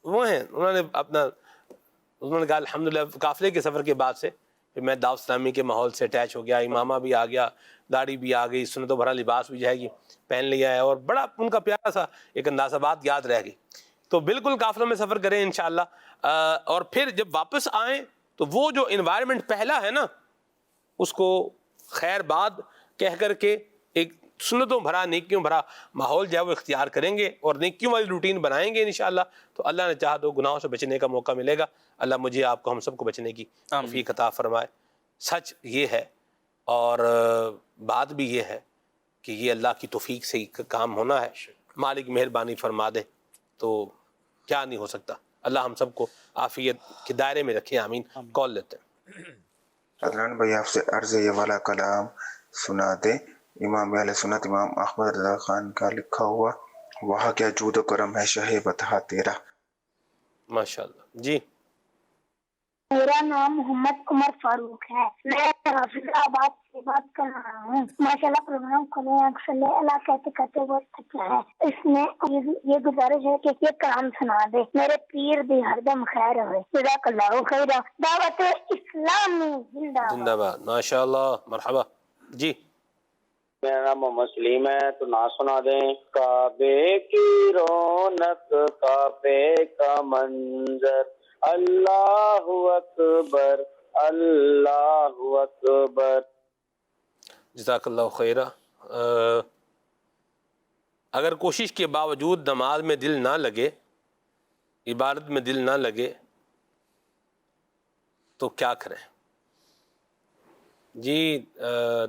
وہ ہیں. انہوں نے کہا الحمدللہ. قافلے کے سفر کے بعد سے پھر میں دعوت اسلامی کے ماحول سے اٹیچ ہو گیا، امامہ بھی آ گیا، داڑھی بھی آ گئی، سنت و بھرا لباس بھی جو ہے یہ پہن لیا ہے، اور بڑا ان کا پیارا سا ایک اندازہ بات یاد رہ گئی. تو بالکل قافلوں میں سفر کریں انشاءاللہ. اور پھر جب واپس آئیں تو وہ جو انوائرمنٹ پہلا ہے نا، اس کو خیر باد کہہ کر کے ایک سنتوں بھرا نیکیوں بھرا ماحول جو ہے وہ اختیار کریں گے، اور نیکیوں والی روٹین بنائیں گے انشاءاللہ، تو اللہ نے چاہا تو گناہوں سے بچنے کا موقع ملے گا. اللہ مجھے آپ کو ہم سب کو بچنے کی توفیق عطا فرمائے. سچ یہ ہے، اور بات بھی یہ ہے کہ یہ اللہ کی توفیق سے ہی کام ہونا ہے. مالک مہربانی فرما دے تو کیا نہیں ہو سکتا. اللہ ہم سب کو عافیت کے دائرے میں رکھے، آمین. کال لیتے ہیں. عدنان بھائی آپ سے عرض یہ والا کلام سنا دیں. امام اہل سنت امام احمد رضا خان کا لکھا ہوا، وہاں کیا جود و کرم ہے شہ بتہا تیرا. ماشاءاللہ. جی میرا نام محمد عمر فاروق ہے، میں حافظ آباد سے بات کر رہا ہوں. ماشاءاللہ پروگرام کھلے اللہ کہتے کہتے بہت اچھا ہے. اس میں یہ گزارش ہے کہ یہ کلام سنا دے. میرے پیر بھی ہر دم خیر ہوئے. جزاک اللہ خیرا. دعوت اسلامی زندہ باد. ماشاءاللہ. مرحبا. جی میرا نام محمد سلیم ہے، تو نعت سنا دیں. کعبے کی رونق، کعبے کا منظر، اللہ اکبر اللہ اکبر. جزاک اللہ خیرہ. اگر کوشش کے باوجود نماز میں دل نہ لگے، عبادت میں دل نہ لگے، تو کیا کریں؟ جی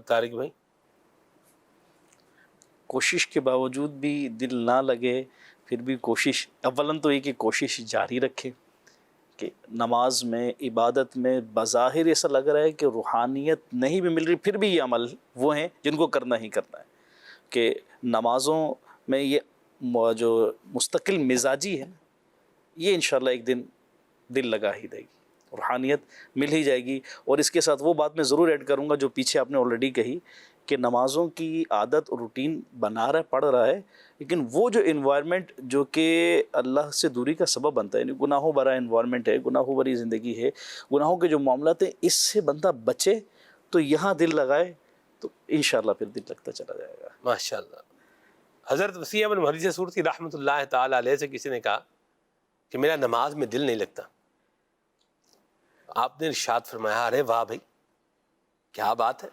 طارق بھائی. کوشش کے باوجود بھی دل نہ لگے، پھر بھی کوشش، اولاً تو یہ کہ کوشش جاری رکھے. کہ نماز میں، عبادت میں بظاہر ایسا لگ رہا ہے کہ روحانیت نہیں بھی مل رہی، پھر بھی یہ عمل وہ ہیں جن کو کرنا ہی کرنا ہے. کہ نمازوں میں یہ جو مستقل مزاجی ہے، یہ انشاءاللہ ایک دن دل لگا ہی دے گی، روحانیت مل ہی جائے گی. اور اس کے ساتھ وہ بات میں ضرور ایڈ کروں گا جو پیچھے آپ نے آلریڈی کہی، کہ نمازوں کی عادت اور روٹین بنا رہا ہے، پڑھ رہا ہے، لیکن وہ جو انوائرمنٹ جو کہ اللہ سے دوری کا سبب بنتا ہے، یعنی گناہوں بھرا انوائرمنٹ ہے، گناہوں بھری زندگی ہے، گناہوں کے جو معاملات ہیں، اس سے بندہ بچے تو یہاں دل لگائے تو انشاءاللہ پھر دل لگتا چلا جائے گا. ماشاءاللہ. حضرت وسیع بن محرز صورتی رحمۃ اللہ تعالی علیہ سے کسی نے کہا کہ میرا نماز میں دل نہیں لگتا. آپ نے ارشاد فرمایا، ارے واہ بھائی کیا بات ہے.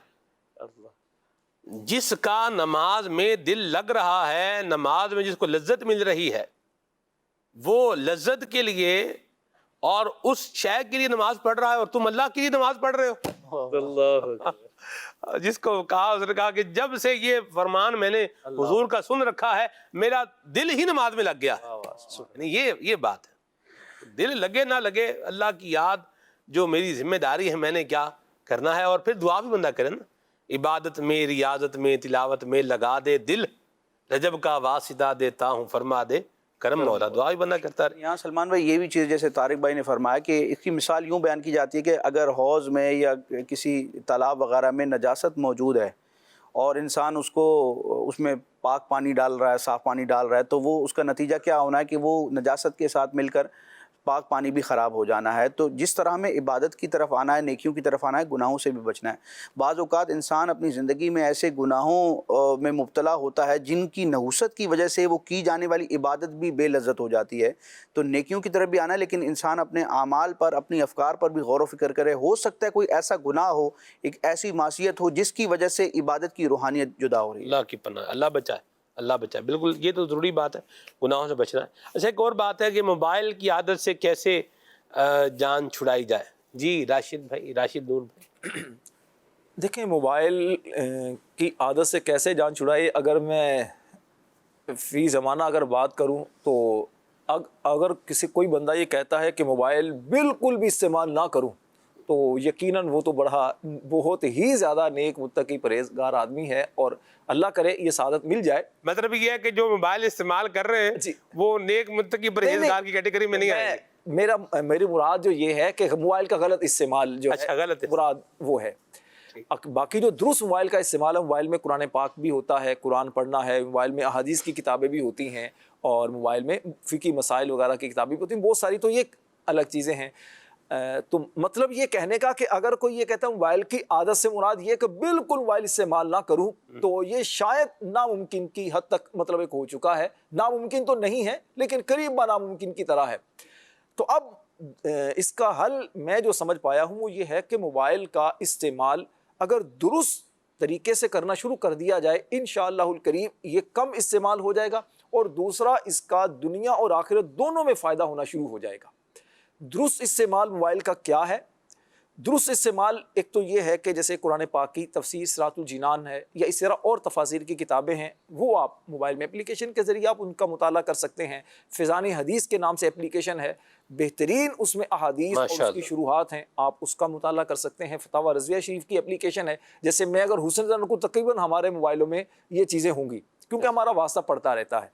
جس کا نماز میں دل لگ رہا ہے، نماز میں جس کو لذت مل رہی ہے، وہ لذت کے لیے اور اس شے کے لیے نماز پڑھ رہا ہے، اور تم اللہ کے لیے نماز پڑھ رہے ہو. جس کو کہا اس نے کہا کہ جب سے یہ فرمان میں نے حضور کا سن رکھا ہے میرا دل ہی نماز میں لگ گیا. یعنی یہ بات ہے, دل لگے نہ لگے اللہ کی یاد جو میری ذمہ داری ہے میں نے کیا کرنا ہے. اور پھر دعا بھی بندہ کرے نا, عبادت میں ریاضت میں تلاوت میں لگا دے دل, رجب کا واسطہ دیتا ہوں فرما دے کرم مولا, دعا بھی بندہ کرتا رہے. یہاں سلمان بھائی یہ بھی چیز جیسے طارق بھائی نے فرمایا کہ اس کی مثال یوں بیان کی جاتی ہے کہ اگر حوض میں یا کسی تالاب وغیرہ میں نجاست موجود ہے اور انسان اس میں پاک پانی ڈال رہا ہے, صاف پانی ڈال رہا ہے, تو وہ اس کا نتیجہ کیا ہونا ہے کہ وہ نجاست کے ساتھ مل کر پاک پانی بھی خراب ہو جانا ہے. تو جس طرح ہمیں عبادت کی طرف آنا ہے, نیکیوں کی طرف آنا ہے, گناہوں سے بھی بچنا ہے. بعض اوقات انسان اپنی زندگی میں ایسے گناہوں میں مبتلا ہوتا ہے جن کی نحوست کی وجہ سے وہ کی جانے والی عبادت بھی بے لذت ہو جاتی ہے. تو نیکیوں کی طرف بھی آنا ہے, لیکن انسان اپنے اعمال پر, اپنی افکار پر بھی غور و فکر کرے. ہو سکتا ہے کوئی ایسا گناہ ہو, ایک ایسی معصیت ہو جس کی وجہ سے عبادت کی روحانیت جدا ہو رہی ہے. اللہ کی پناہ, اللہ بچائے, اللہ بچائے. بالکل یہ تو ضروری بات ہے, گناہوں سے بچنا ہے. اچھا ایک اور بات ہے کہ موبائل کی عادت سے کیسے جان چھڑائی جائے. جی راشد بھائی, راشد نور بھائی. دیکھیں موبائل کی عادت سے کیسے جان چھڑائے, اگر میں فی زمانہ اگر بات کروں تو اگر کوئی بندہ یہ کہتا ہے کہ موبائل بالکل بھی استعمال نہ کروں تو یقیناً وہ تو بہت ہی زیادہ نیک متقی پرہیزگار آدمی ہے, اور اللہ کرے یہ سعادت مل جائے. مطلب یہ ہے کہ جو موبائل استعمال کر رہے ہیں وہ نیک متقی پرہیزگار کی کیٹیگری میں نہیں آئے گے. میری مراد جو یہ ہے کہ موبائل کا غلط استعمال جو ہے مراد وہ ہے. باقی جو درست موبائل کا استعمال ہے, موبائل میں قرآن پاک بھی ہوتا ہے, قرآن پڑھنا ہے, موبائل میں احادیث کی کتابیں بھی ہوتی ہیں, اور موبائل میں فقہی مسائل وغیرہ کی کتابیں بھی ہوتی ہیں, بہت ساری. تو یہ الگ چیزیں ہیں. تو مطلب یہ کہنے کا کہ اگر کوئی یہ کہتا ہے موبائل کی عادت سے مراد یہ کہ بالکل موبائل استعمال نہ کروں, تو یہ شاید ناممکن کی حد تک مطلب ایک ہو چکا ہے. ناممکن تو نہیں ہے لیکن قریب ناممکن کی طرح ہے. تو اب اس کا حل میں جو سمجھ پایا ہوں وہ یہ ہے کہ موبائل کا استعمال اگر درست طریقے سے کرنا شروع کر دیا جائے انشاءاللہ الکریم یہ کم استعمال ہو جائے گا, اور دوسرا اس کا دنیا اور آخرت دونوں میں فائدہ ہونا شروع ہو جائے گا. درست استعمال موبائل کا کیا ہے؟ درست استعمال ایک تو یہ ہے کہ جیسے قرآن پاک کی تفسیر صراط الجنان ہے یا اس طرح اور تفاسیر کی کتابیں ہیں, وہ آپ موبائل میں اپلیکیشن کے ذریعے آپ ان کا مطالعہ کر سکتے ہیں. فیضان حدیث کے نام سے اپلیکیشن ہے, بہترین اس میں احادیث اور اس کی شروحات ہیں, آپ اس کا مطالعہ کر سکتے ہیں. فتاوی رضویہ شریف کی اپلیکیشن ہے, جیسے میں اگر حسن زن کو تقریباً ہمارے موبائلوں میں یہ چیزیں ہوں گی کیونکہ ہمارا واسطہ پڑتا رہتا ہے.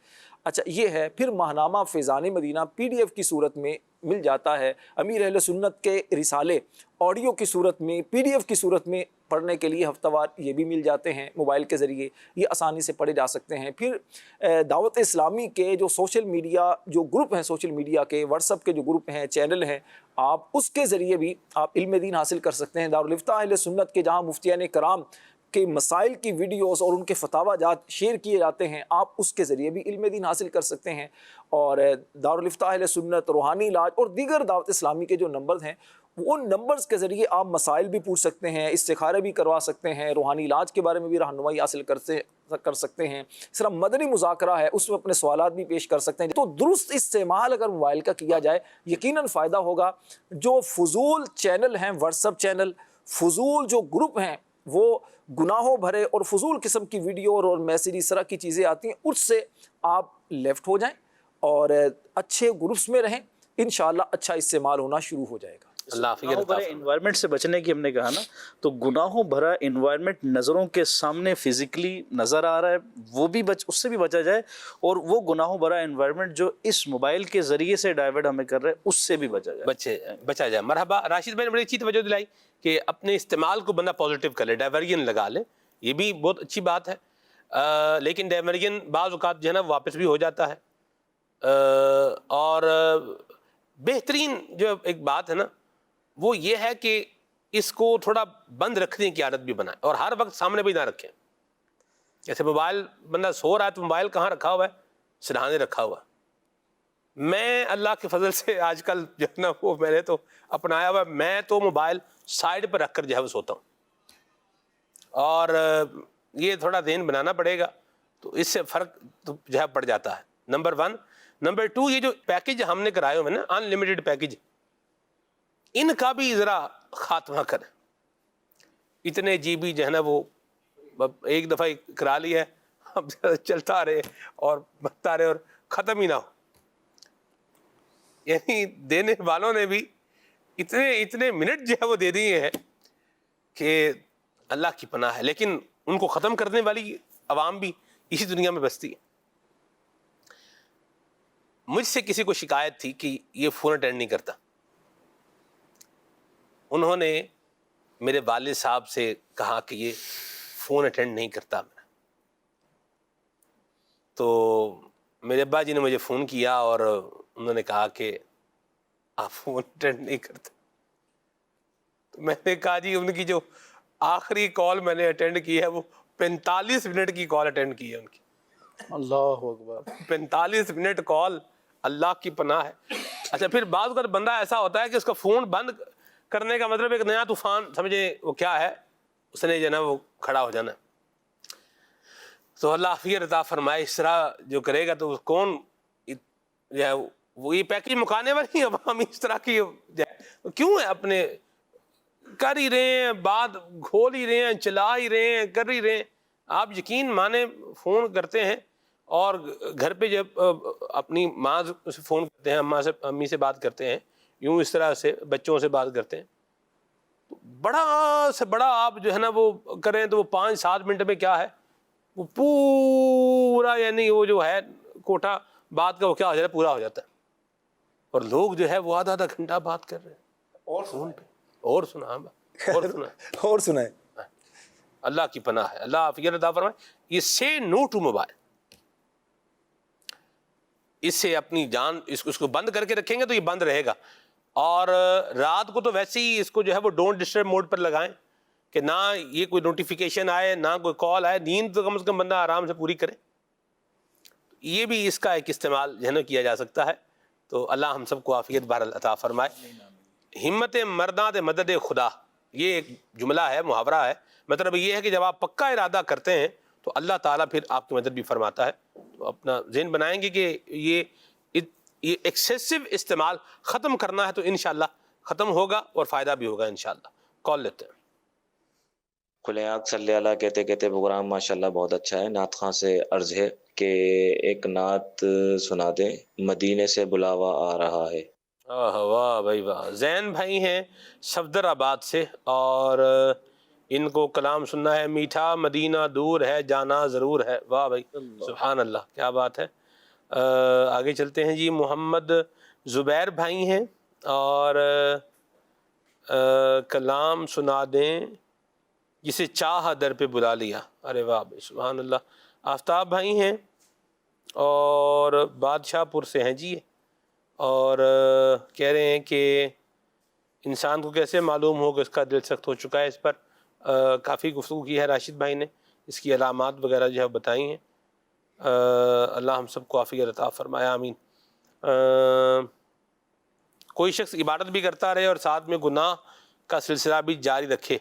اچھا یہ ہے. پھر ماہنامہ فیضان مدینہ PDF کی صورت میں مل جاتا ہے. امیر اہل سنت کے رسالے آڈیو کی صورت میں, PDF کی صورت میں پڑھنے کے لیے ہفتہ وار یہ بھی مل جاتے ہیں موبائل کے ذریعے, یہ آسانی سے پڑھے جا سکتے ہیں. پھر دعوت اسلامی کے جو سوشل میڈیا جو گروپ ہیں, سوشل میڈیا کے واٹس ایپ کے جو گروپ ہیں, چینل ہیں, آپ اس کے ذریعے بھی آپ علم دین حاصل کر سکتے ہیں. دارالافتاء اہل سنت کے جہاں مفتیان کرام کے مسائل کی ویڈیوز اور ان کے فتاوی جات شیئر کیے جاتے ہیں, آپ اس کے ذریعے بھی علم دین حاصل کر سکتے ہیں. اور دارالافتاء اہل سنت, روحانی علاج اور دیگر دعوت اسلامی کے جو نمبرز ہیں, ان نمبرز کے ذریعے آپ مسائل بھی پوچھ سکتے ہیں, استخارے بھی کروا سکتے ہیں, روحانی علاج کے بارے میں بھی رہنمائی حاصل کر سکتے ہیں. اس طرح مدنی مذاکرہ ہے, اس میں اپنے سوالات بھی پیش کر سکتے ہیں. تو درست استعمال اگر موبائل کا کیا جائے یقیناً فائدہ ہوگا. جو فضول چینل ہیں, واٹس ایپ چینل, فضول جو گروپ ہیں, وہ گناہوں بھرے اور فضول قسم کی ویڈیو اور میسیج اس طرح کی چیزیں آتی ہیں, اس سے آپ لیفٹ ہو جائیں اور اچھے گروپس میں رہیں, انشاءاللہ اچھا استعمال ہونا شروع ہو جائے گا. گناہوں بھرے انوائرمنٹ سے بچنے کی ہم نے کہا نا, تو گناہوں بھرا انوائرمنٹ نظروں کے سامنے فزیکلی نظر آ رہا ہے, وہ بھی اس سے بھی بچا جائے, اور وہ گناہوں بھرا انوائرمنٹ جو اس موبائل کے ذریعے سے ڈائیورٹ ہمیں کر رہے ہیں اس سے بھی بچا جائے. مرحبا. راشد بھائی نے بڑی اچھی توجہ دلائی کہ اپنے استعمال کو بندہ پازیٹیو کر لے, ڈائیورین لگا لے, یہ بھی بہت اچھی بات ہے. لیکن ڈائیورین بعض اوقات جو ہے نا واپس بھی ہو جاتا ہے. اور بہترین جو ایک بات ہے نا وہ یہ ہے کہ اس کو تھوڑا بند رکھنے کی عادت بھی بنائے, اور ہر وقت سامنے بھی نہ رکھیں. جیسے موبائل بندہ سو رہا ہے تو موبائل کہاں رکھا ہوا ہے؟ سرہانے رکھا ہوا. میں اللہ کے فضل سے آج کل جو ہے نا وہ میں نے تو اپنایا ہوا ہے, میں تو موبائل سائڈ پر رکھ کر جو ہے وہ سوتا ہوں, اور یہ تھوڑا ذہن بنانا پڑے گا, تو اس سے فرق تو جو ہے پڑ جاتا ہے. نمبر 1. نمبر 2, یہ جو پیکج ہم نے کرائے ہوئے نا ان لمیٹڈ پیکج, ان کا بھی ذرا خاتمہ کریں. اتنے جی بی جو ہے نا وہ ایک دفعہ کرا لیا ہے، اب چلتا رہے اور بڑھتا رہے اور ختم ہی نہ ہو. یعنی دینے والوں نے بھی اتنے منٹ جو ہے وہ دے دیے ہیں کہ اللہ کی پناہ ہے، لیکن ان کو ختم کرنے والی عوام بھی اسی دنیا میں بستی ہے. مجھ سے کسی کو شکایت تھی کہ یہ فون اٹینڈ نہیں کرتا. انہوں نے میرے والد صاحب سے کہا کہ یہ فون اٹینڈ نہیں کرتا میرا. تو میرے ابا جی نے مجھے فون کیا اور انہوں نے کہا کہ آپ فون اٹینڈ نہیں کرتے. تو میں نے کہا جی ان کی جو آخری کال میں نے اٹینڈ کی ہے وہ 45 منٹ کی کال اٹینڈ کی ہے ان کی. اللہ اکبر. 45 منٹ کال، اللہ کی پناہ ہے. اچھا پھر بعض اوقات بندہ ایسا ہوتا ہے کہ اس کا فون بند کرنے کا مطلب ایک نیا طوفان سمجھے وہ کیا ہے، اس نے جو ہے نا وہ کھڑا ہو جانا. تو اللہ عافیت عطا فرمائے. اس طرح جو کرے گا تو کون جو ہے وہ یہ پیکج مکانے والی عوام اس طرح کی کیوں ہے؟ اپنے کر ہی رہے ہیں، بات کھول ہی رہے ہیں، چلا ہی رہے ہیں، کر ہی رہے ہیں. آپ یقین مانیں فون کرتے ہیں اور گھر پہ جب اپنی ماں سے فون کرتے ہیں، اماں سے امی سے بات کرتے ہیں، یوں اس طرح سے بچوں سے بات کرتے ہیں، بڑا سے بڑا آپ جو ہے نا وہ کریں تو وہ 5-7 منٹ میں کیا ہے وہ پورا، یعنی وہ جو ہے کوٹا بات کا وہ کیا ہو جاتا ہے، پورا ہو جاتا ہے. اور لوگ جو ہے وہ آدھا گھنٹہ بات کر رہے ہیں اور فون پہ. اور سنائیں. اللہ کی پناہ ہے. اللہ عافیت عطا فرمائے. یہ سے نو ٹو موبائل، اس سے اپنی جان اس کو بند کر کے رکھیں گے تو یہ بند رہے گا. اور رات کو تو ویسے ہی اس کو جو ہے وہ ڈونٹ ڈسٹرب موڈ پر لگائیں کہ نہ یہ کوئی نوٹیفیکیشن آئے، نہ کوئی کال آئے. نیند تو کم از کم بندہ آرام سے پوری کرے. یہ بھی اس کا ایک استعمال جو ہے نا کیا جا سکتا ہے. تو اللہ ہم سب کو عافیت بہر عطا فرمائے. ہمت مرداں تے مدد خدا، یہ ایک جملہ ہے، محاورہ ہے. مطلب یہ ہے کہ جب آپ پکا ارادہ کرتے ہیں تو اللہ تعالیٰ پھر آپ کی مدد بھی فرماتا ہے. تو اپنا ذہن بنائیں گے کہ یہ ایکسیسو استعمال ختم کرنا ہے تو انشاءاللہ ختم ہوگا اور فائدہ بھی ہوگا انشاءاللہ. کال لیتے ہیں. کھلے آگ صلی اللہ کہتے کہتے پروگرام ماشاءاللہ بہت اچھا ہے. نعت خواں سے عرض ہے کہ ایک نعت سنا دیں، مدینے سے بلاوا آ رہا ہے. واہ بھائی واہ. زین بھائی ہیں صفدر آباد سے اور ان کو کلام سننا ہے. میٹھا مدینہ دور ہے جانا ضرور ہے. واہ بھائی سبحان اللہ، کیا بات ہے. آگے چلتے ہیں جی. محمد زبیر بھائی ہیں اور کلام سنا دیں جسے چاہ در پہ بلا لیا. ارے واہ بھائی سبحان اللہ. آفتاب بھائی ہیں اور بادشاہ پور سے ہیں جی، اور کہہ رہے ہیں کہ انسان کو کیسے معلوم ہو کہ اس کا دل سخت ہو چکا ہے. اس پر کافی گفتگو کی ہے راشد بھائی نے، اس کی علامات وغیرہ جو ہے بتائی ہیں. اللہ ہم سب کو عافیت عطا فرمائے، آمین. کوئی شخص عبادت بھی کرتا رہے اور ساتھ میں گناہ کا سلسلہ بھی جاری رکھے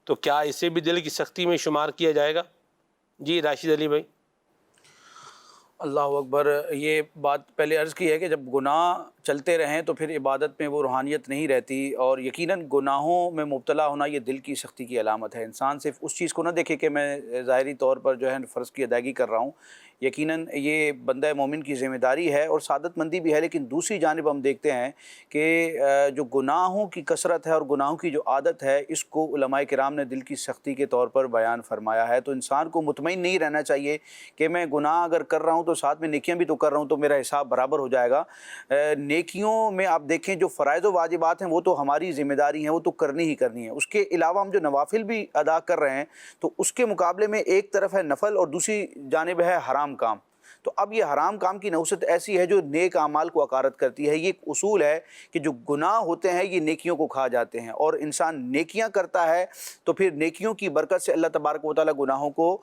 تو کیا اسے بھی دل کی سختی میں شمار کیا جائے گا؟ جی راشد علی بھائی. اللہ اکبر. یہ بات پہلے عرض کی ہے کہ جب گناہ چلتے رہیں تو پھر عبادت میں وہ روحانیت نہیں رہتی، اور یقیناً گناہوں میں مبتلا ہونا یہ دل کی سختی کی علامت ہے. انسان صرف اس چیز کو نہ دیکھے کہ میں ظاہری طور پر جو ہے فرض کی ادائیگی کر رہا ہوں، یقیناً یہ بندہ مومن کی ذمہ داری ہے اور سعادت مندی بھی ہے. لیکن دوسری جانب ہم دیکھتے ہیں کہ جو گناہوں کی کثرت ہے اور گناہوں کی جو عادت ہے، اس کو علماء کرام نے دل کی سختی کے طور پر بیان فرمایا ہے. تو انسان کو مطمئن نہیں رہنا چاہیے کہ میں گناہ اگر کر رہا ہوں تو ساتھ میں نیکیاں بھی تو کر رہا ہوں تو میرا حساب برابر ہو جائے گا. نیکیوں میں آپ دیکھیں جو فرائض و واجبات ہیں وہ تو ہماری ذمہ داری ہیں، وہ تو کرنی ہی کرنی ہے. اس کے علاوہ ہم جو نوافل بھی ادا کر رہے ہیں تو اس کے مقابلے میں ایک طرف ہے نفل اور دوسری جانب ہے حرام کام. تو اب یہ حرام کام کی نوسط ایسی ہے جو نیک اعمال کو عکارت کرتی ہے. یہ ایک اصول ہے کہ جو گناہ ہوتے ہیں یہ نیکیوں کو کھا جاتے ہیں، اور انسان نیکیاں کرتا ہے تو پھر نیکیوں کی برکت سے اللہ تبارک و تعالیٰ گناہوں کو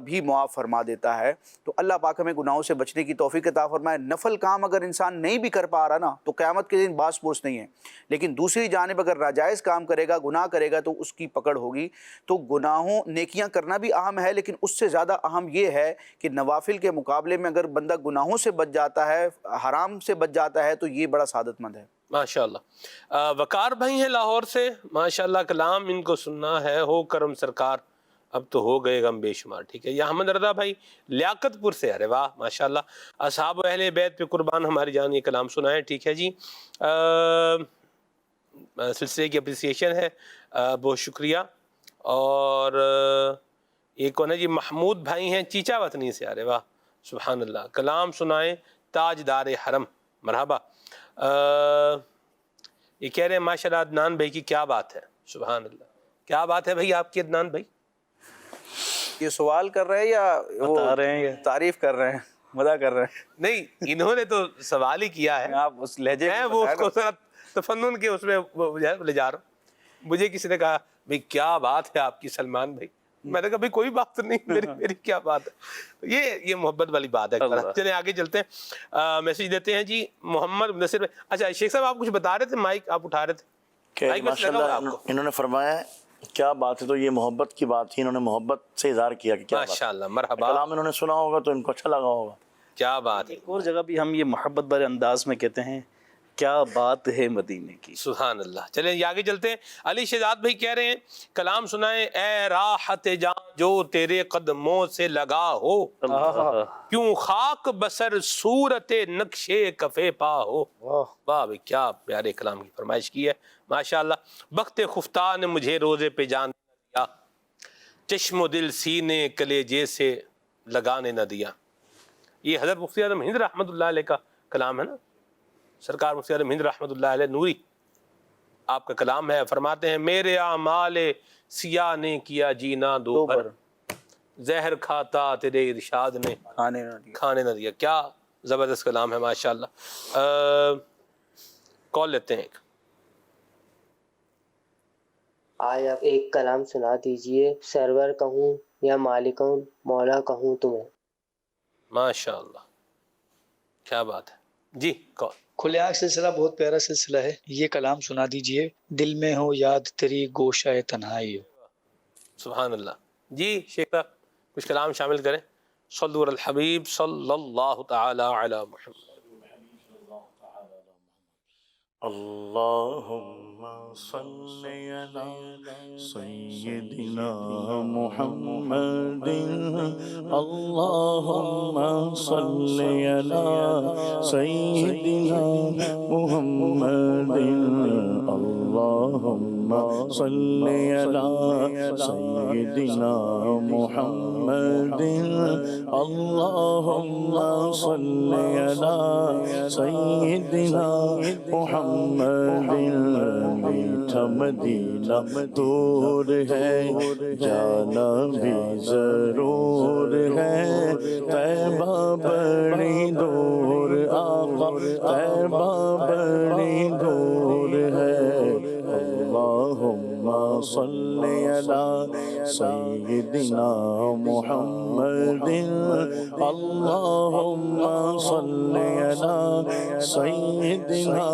بھی معاف فرما دیتا ہے. تو اللہ پاک ہمیں گناہوں سے بچنے کی توفیق عطا فرمائے. نفل کام اگر انسان نہیں بھی کر پا رہا نا تو قیامت کے دن باس پرس نہیں ہے، لیکن دوسری جانب اگر ناجائز کام کرے گا، گناہ کرے گا تو اس کی پکڑ ہوگی. تو گناہوں نیکیاں کرنا بھی اہم ہے، لیکن اس سے زیادہ اہم یہ ہے کہ نوافل کے مقابلے میں اگر بندہ گناہوں سے بچ جاتا ہے، حرام سے بچ جاتا ہے تو یہ بڑا سعادت مند ہے. ماشاء اللہ. وقار بھائی ہیں لاہور سے، ماشاء اللہ کلام ان کو سننا ہے، ہو کرم سرکار اب تو ہو گئے غم بے شمار. ٹھیک ہے. یہ احمد رضا بھائی لیاقت پور سے، ارے واہ ماشاء اللہ. اصحاب و اہل بیت پہ قربان ہماری جان یہ کلام سنائیں. ٹھیک ہے جی. سلسلے کی اپریسیشن ہے، بہت شکریہ. اور یہ کون ہے جی؟ محمود بھائی ہیں چیچا وطنی سے، ارے واہ سبحان اللہ. کلام سنائیں تاجدار حرم. مرحبا. یہ کہہ رہے ہیں ماشاء اللہ عدنان بھائی کی کیا بات ہے، سبحان اللہ. کیا بات ہے بھائی آپ کی عدنان بھائی؟ یہ سوال کر رہے ہیں یا بتا رہے ہیں، تعریف کر رہے ہیں، مزاح کر رہے ہیں؟ نہیں، انہوں نے تو سوال ہی کیا ہے. آپ اس لہجے میں وہ اس کو ذرا تفنن کے اس میں لے جا رہا ہوں. مجھے کسی نے کہا بھائی کیا بات ہے آپ کی سلمان بھائی، میں نے کہا بھائی کوئی بات نہیں، میری کیا بات ہے. یہ محبت والی بات ہے. چلیں آگے چلتے ہیں. میسج دیتے ہیں جی محمد منصر. اچھا شیخ صاحب آپ کچھ بتا رہے تھے، مائک آپ اٹھا رہے تھے. ماشاء اللہ انہوں نے فرمایا کیا بات ہے، تو یہ محبت کی بات تھی، انہوں نے محبت سے اظہار کیا کہ کیا ماشاء اللہ. مرحبا. کلام انہوں نے سنا ہوگا تو ان کو اچھا لگا ہوگا. کیا بات ہے. ایک اور جگہ بھی ہم یہ محبت بھرے انداز میں کہتے ہیں کیا بات ہے مدینے کی. سبحان اللہ. چلیں یہ آگے چلتے ہیں. علی شہزاد بھائی کہہ رہے ہیں کلام سنائیں اے راحت جان جو تیرے قدموں سے لگا ہو، کیوں خاک بسر صورت نقشے کفے پا ہو. واہ بھائی کیا پیارے کلام کی فرمائش کی ہے ماشاء اللہ. بخت خفتہ نے مجھے روزے پہ جان دیا، چشم و دل سینے کلیجے سے لگانے نہ دیا. یہ حضرت مفتی اعظم ہند رحمۃ اللہ علیہ کا کلام ہے نا. سرکار مفتی اعظم ہند رحمۃ اللہ علیہ نوری آپ کا کلام ہے. فرماتے ہیں میرے اعمال سیاہ نے کیا جینا دو بھر، زہر کھاتا تیرے ارشاد نے کھانے نہ دیا. کیا زبردست کلام ہے ماشاء اللہ. کال لیتے ہیں. آج آپ ایک کلام سنا دیجئے، سرور کہوں یا مالکوں مولا کہوں تمہیں. ماشاء اللہ کیا بات ہے جی. کال. کھلے آنکھ سلسلہ بہت پیارا سلسلہ ہے. یہ کلام سنا دیجئے، دل میں ہو یاد تیری گوشہ تنہائی. سبحان اللہ. جی شیخ صاحب کچھ کلام شامل کریں. صلو علی الحبیب صلی اللہ تعالی علی محمد. اللہم صلی علی سیدنا محمد، اللہم صلی علی سیدنا محمد، اللہم صلی علی سیدنا محمد، اللہم صلی علی سیدنا محمد. میٹھا مدینہ دور ہے، جانا بھی ضرور ہے، طیبہ بڑی دور آقا، طیبہ بڑی دور ہے. اللہم صلی علی سیدنا محمد، اللہم صلی علی سیدنا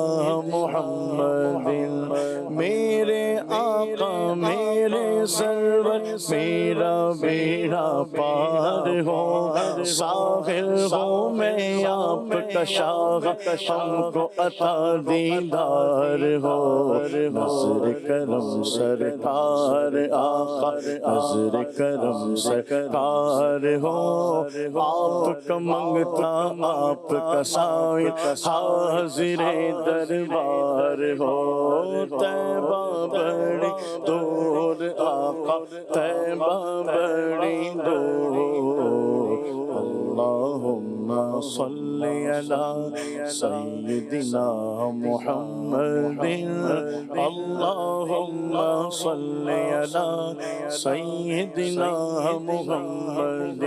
محمد. میرے آقا میرے سرور میرا بیڑا پار ہو، ساحل ہو میں آپ کا شاہ، ہم کو عطا دیدار ہو. نظر کرم سرکار آقا، نظر کرم سرکار ہو، آپ کا منگتا آپ کا سائل حاضر دربار ہو. طیبہ بڑی دور آقا، طیبہ بڑی دور. اللہم صلی علی سیدنا محمد، اللہم صلی علی سیدنا محمد.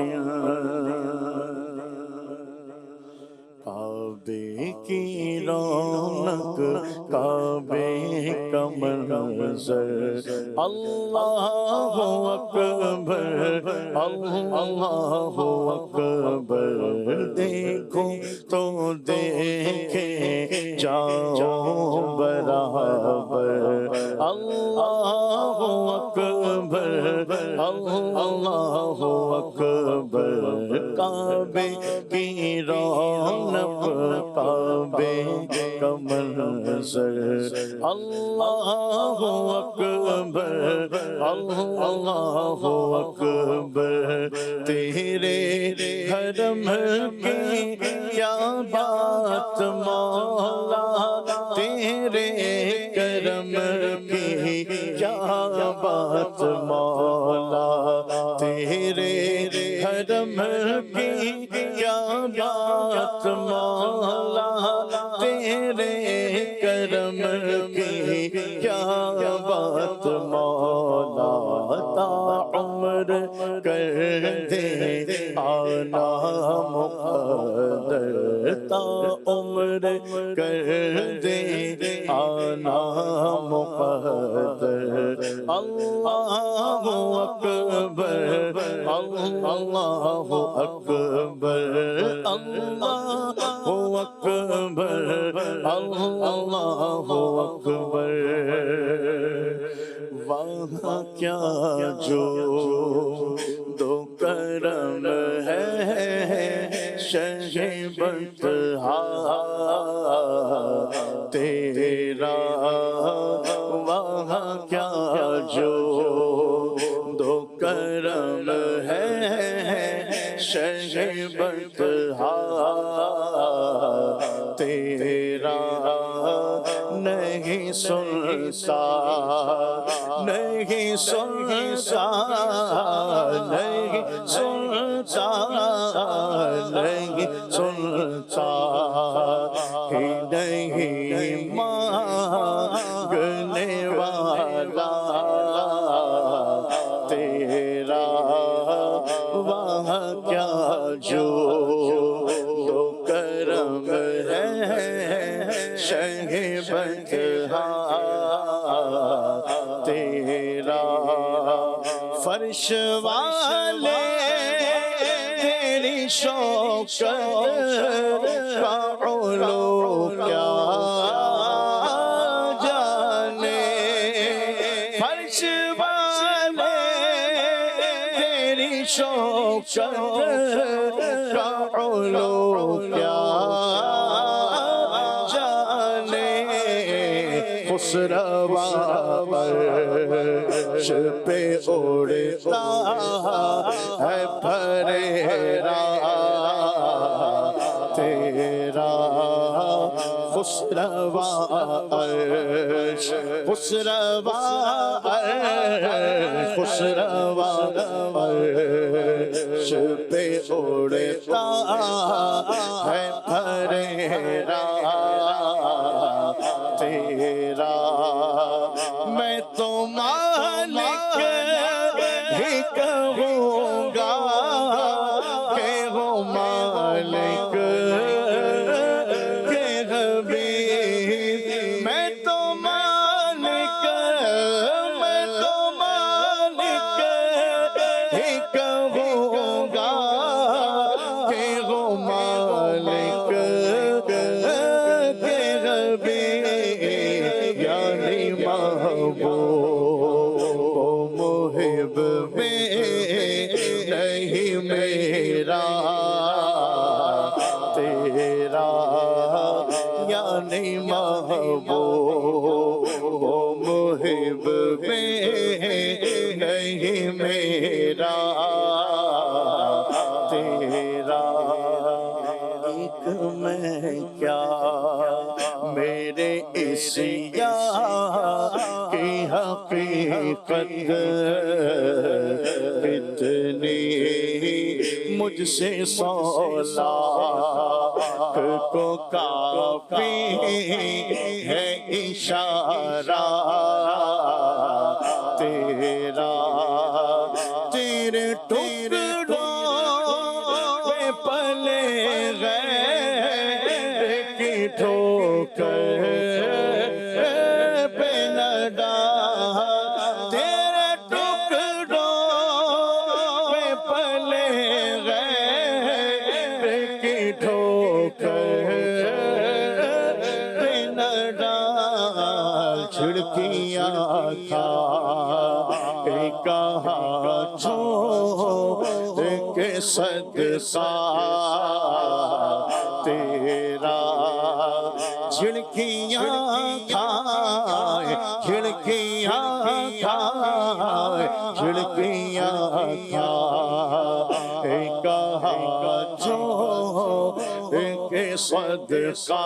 کعبے کی رونق کعبے کا منظر، اللہ اکبر اللہ اکبر. دیکھو تو دیکھے جاؤ برابر، اللہ اکبر اللہ اکبر. کعبے کی رونق کعبے کا منظر اللہ اکبر اللہ اکبر تیرے حرم کی کیا بات مولا تیرے کرم کی کیا بات مولا تیرے حرم کی کیا بات مولا تیرے کرم کی کیا بات مولا تا عمر کر دے آنا مقدر تا عمر کر دے آنا مقدر اللہ اکبر اللہ اکبر اللہ اکبر اللہ اکبر وہاں کیا جو دو کرم ہے شہ بطحا تیرا وہاں کیا جو دو کرم ہے شہ بطحا تیرا نہیں سنتا نہیں سنتا نہیں سنتا نہیں سنتا ہی نہیں مانگنے والا تیرا وہاں کیا جو دو کرم ہے شہ بطحا تیرا فرش والے تیری شوکت کا علو کیا جانے فرش والے تیری شوکت کا علو کیا جانے خسروا عرش پہ اڑتا ہے پھریرا تیرا خسروا عرش خسروا عرش خسروا عرش پہ اڑتا ہے پھریرا تیرا میں تو مالک ہی کہوں گا کہ ہو مالک کے حبیب میں تو مالک ہی کہوں گا کہ ہو مالک کے حبیب یعنی محبوب محب میں نہیں میرا تیرا یعنی محبوب محب میں نہیں میرا تیرا ایک میں کیا میرے اس کی حقیقت کتنی مجھ سے 100 لاکھ کو کافی ہے اشارہ تیرا تیرے ٹکڑوں پہ پلے غیر کی ٹھوکر پہ نہ ڈال تیرے ٹکڑوں پہ پلے غیر کی ٹھوکر پہ نہ ڈال چھڑکیاں کھا کہاں چھوڑ کے صدقہ تیرا جھڑکیاں کھائے جھڑکیاں کھائے جھڑکیاں کھائے کہا جو کہ صدقہ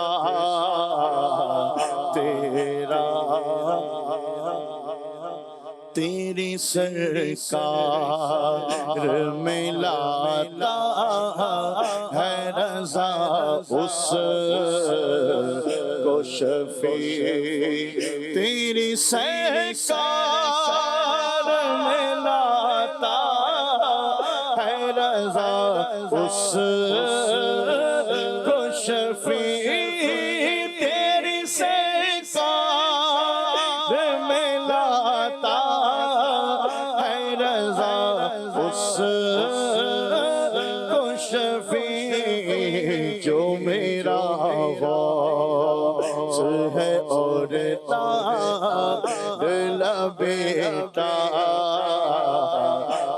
تیرا تیری سرکار میں لاتا ہے رضا اس کو شفیع تیری سرکار میں لاتا ہے رضا اس کو شفیع تیری سرکار میں لاتا ہے رضا اس کو شفیع جو میرا غوث ہے اور تالا بیٹا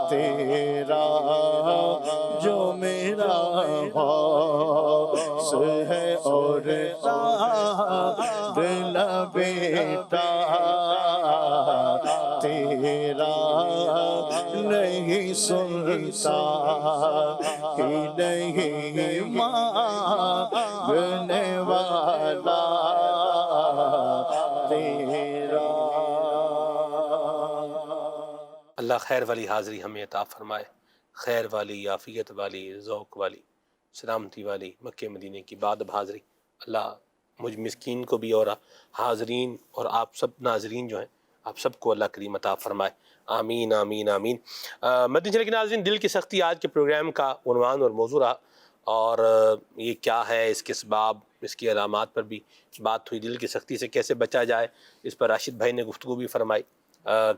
تیرا جو میرا غوث ہے اور تالا بیٹا تیرا نہیں سنتا ہی نہیں مانگنے والا تیرا اللہ خیر والی حاضری ہمیں عطا فرمائے، خیر والی، عافیت والی، ذوق والی، سلامتی والی مکہ مدینے کی بعد حاضری اللہ مجھ مسکین کو بھی اور حاضرین اور آپ سب ناظرین جو ہیں آپ سب کو اللہ کریم عطا فرمائے، آمین آمین آمین۔ مدنی چینل کے ناظرین، دل کی سختی آج کے پروگرام کا عنوان اور موضوع رہا، اور یہ کیا ہے، اس کے اسباب، اس کی علامات پر بھی بات ہوئی، دل کی سختی سے کیسے بچا جائے اس پر راشد بھائی نے گفتگو بھی فرمائی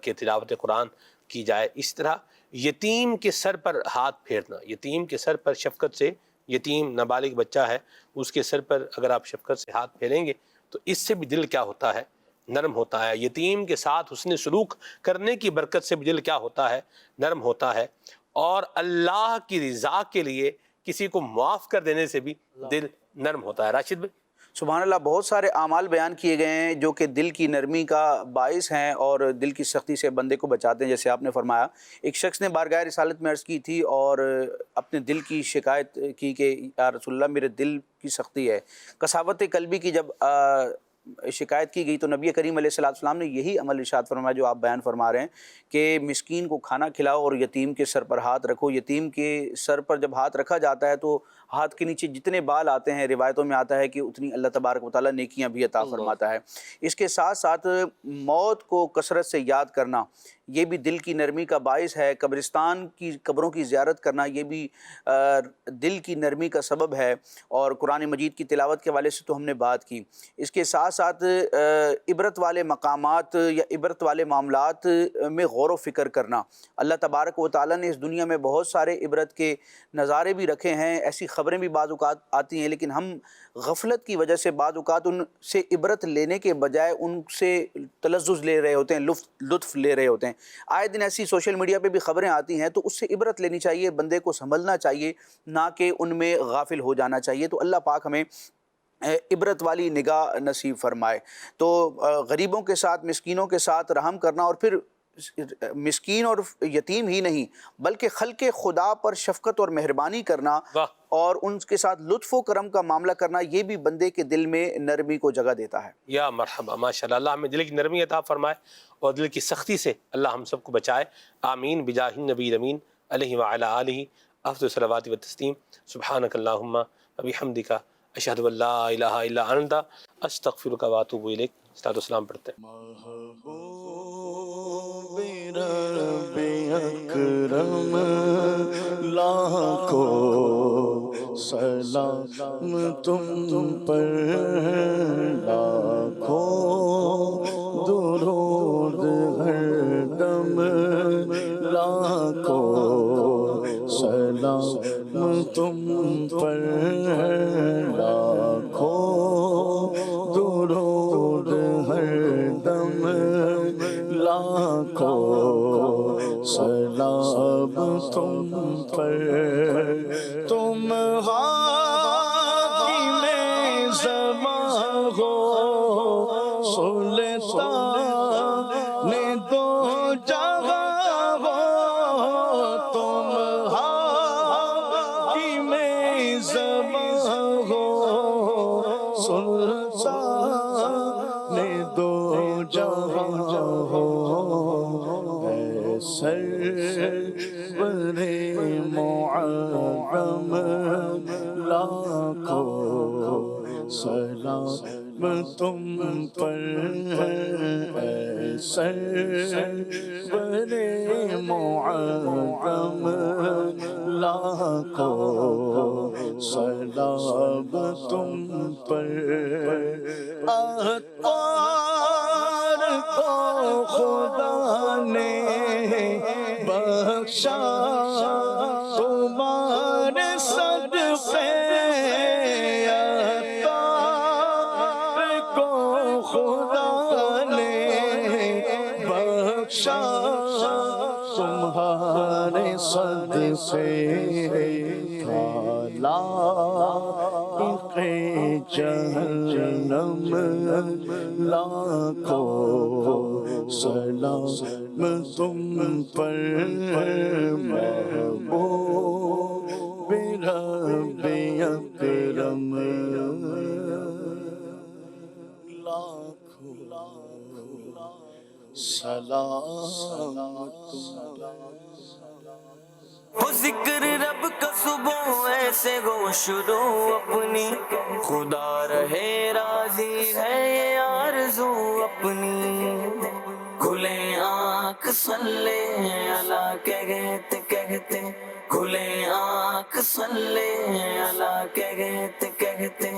کہ تلاوت قرآن کی جائے۔ اس طرح یتیم کے سر پر ہاتھ پھیرنا، یتیم کے سر پر شفقت سے، یتیم نابالغ بچہ ہے اس کے سر پر اگر آپ شفقت سے ہاتھ پھیریں گے تو اس سے بھی دل کیا ہوتا ہے، نرم ہوتا ہے۔ یتیم کے ساتھ حسن سلوک کرنے کی برکت سے بھی دل کیا ہوتا ہے، نرم ہوتا ہے، اور اللہ کی رضا کے لیے کسی کو معاف کر دینے سے بھی دل نرم ہوتا ہے۔ راشد بھائی سبحان اللہ، بہت سارے اعمال بیان کیے گئے ہیں جو کہ دل کی نرمی کا باعث ہیں اور دل کی سختی سے بندے کو بچاتے ہیں۔ جیسے آپ نے فرمایا، ایک شخص نے بارگاہ رسالت میں عرض کی تھی اور اپنے دل کی شکایت کی کہ یا رسول اللہ میرے دل کی سختی ہے، قساوت قلبی کی جب شکایت کی گئی تو نبی کریم علیہ السلام نے یہی عمل ارشاد فرمایا جو آپ بیان فرما رہے ہیں کہ مسکین کو کھانا کھلاؤ اور یتیم کے سر پر ہاتھ رکھو۔ یتیم کے سر پر جب ہاتھ رکھا جاتا ہے تو ہاتھ کے نیچے جتنے بال آتے ہیں، روایتوں میں آتا ہے کہ اتنی اللہ تبارک و تعالیٰ نیکیاں بھی عطا فرماتا ہے۔ اس کے ساتھ ساتھ موت کو کثرت سے یاد کرنا یہ بھی دل کی نرمی کا باعث ہے۔ قبرستان کی قبروں کی زیارت کرنا یہ بھی دل کی نرمی کا سبب ہے، اور قرآن مجید کی تلاوت کے حوالے سے تو ہم نے بات کی۔ اس کے ساتھ ساتھ عبرت والے مقامات یا عبرت والے معاملات میں غور و فکر کرنا۔ اللہ تبارک و تعالیٰ نے اس دنیا میں بہت سارے عبرت کے نظارے بھی رکھے ہیں، ایسی خبریں بھی بعض اوقات آتی ہیں، لیکن ہم غفلت کی وجہ سے بعض اوقات ان سے عبرت لینے کے بجائے ان سے تلذذ لے رہے ہوتے ہیں، لطف لے رہے ہوتے ہیں۔ آئے دن ایسی سوشل میڈیا پہ بھی خبریں آتی ہیں، تو اس سے عبرت لینی چاہیے، بندے کو سنبھلنا چاہیے، نہ کہ ان میں غافل ہو جانا چاہیے۔ تو اللہ پاک ہمیں عبرت والی نگاہ نصیب فرمائے۔ تو غریبوں کے ساتھ، مسکینوں کے ساتھ رحم کرنا، اور پھر مسکین اور یتیم ہی نہیں بلکہ خلق خدا پر شفقت اور مہربانی کرنا اور ان کے ساتھ لطف و کرم کا معاملہ کرنا، یہ بھی بندے کے دل میں نرمی کو جگہ دیتا ہے۔ یا مرحبا، ماشاءاللہ، اللہ ہمیں دل کی نرمی عطا فرمائے اور دل کی سختی سے اللہ ہم سب کو بچائے، آمین بجاہ النبی الامین علیہ وعلی آلہ افضل الصلوات والتسلیم۔ سبحانک اللہم وبحمدک، اشہد ان لا الہ الا انت، استغفرک واتوب الیک۔ صلوات و سلام پڑھتے ہیں۔ رب اکرم لاکھوں سلام تم پر، لاکھوں درود ہر دم، لاکھوں سلام تم پر، لاکھوں درود ہر دم، لاکھوں سلام سلام تم پر تم حاکم زمان ہو سلطان دو جہاں ہو تم حاکم زمان ہو سلطان دو جہاں ہو سرور معظم لاکھوں سلام تم پر سرور معظم لاکھوں سلام تم پر اطوار کو خدا نے بخشا تمہارے صدقے اطوار کو خدا نے بخشا تمہارے صدقے لائق جہنم لاکھوں سلام تم پر محبوب رب اکرم لاکھوں سلام ہو ذکر رب کا صبح ایسے ہو شروع اپنی خدا رہے راضی ہے یہ آرزو اپنی کھلے آنکھ صلی اللہ کہتے کہتے کھلے آنکھ صلی اللہ کہتے کہتے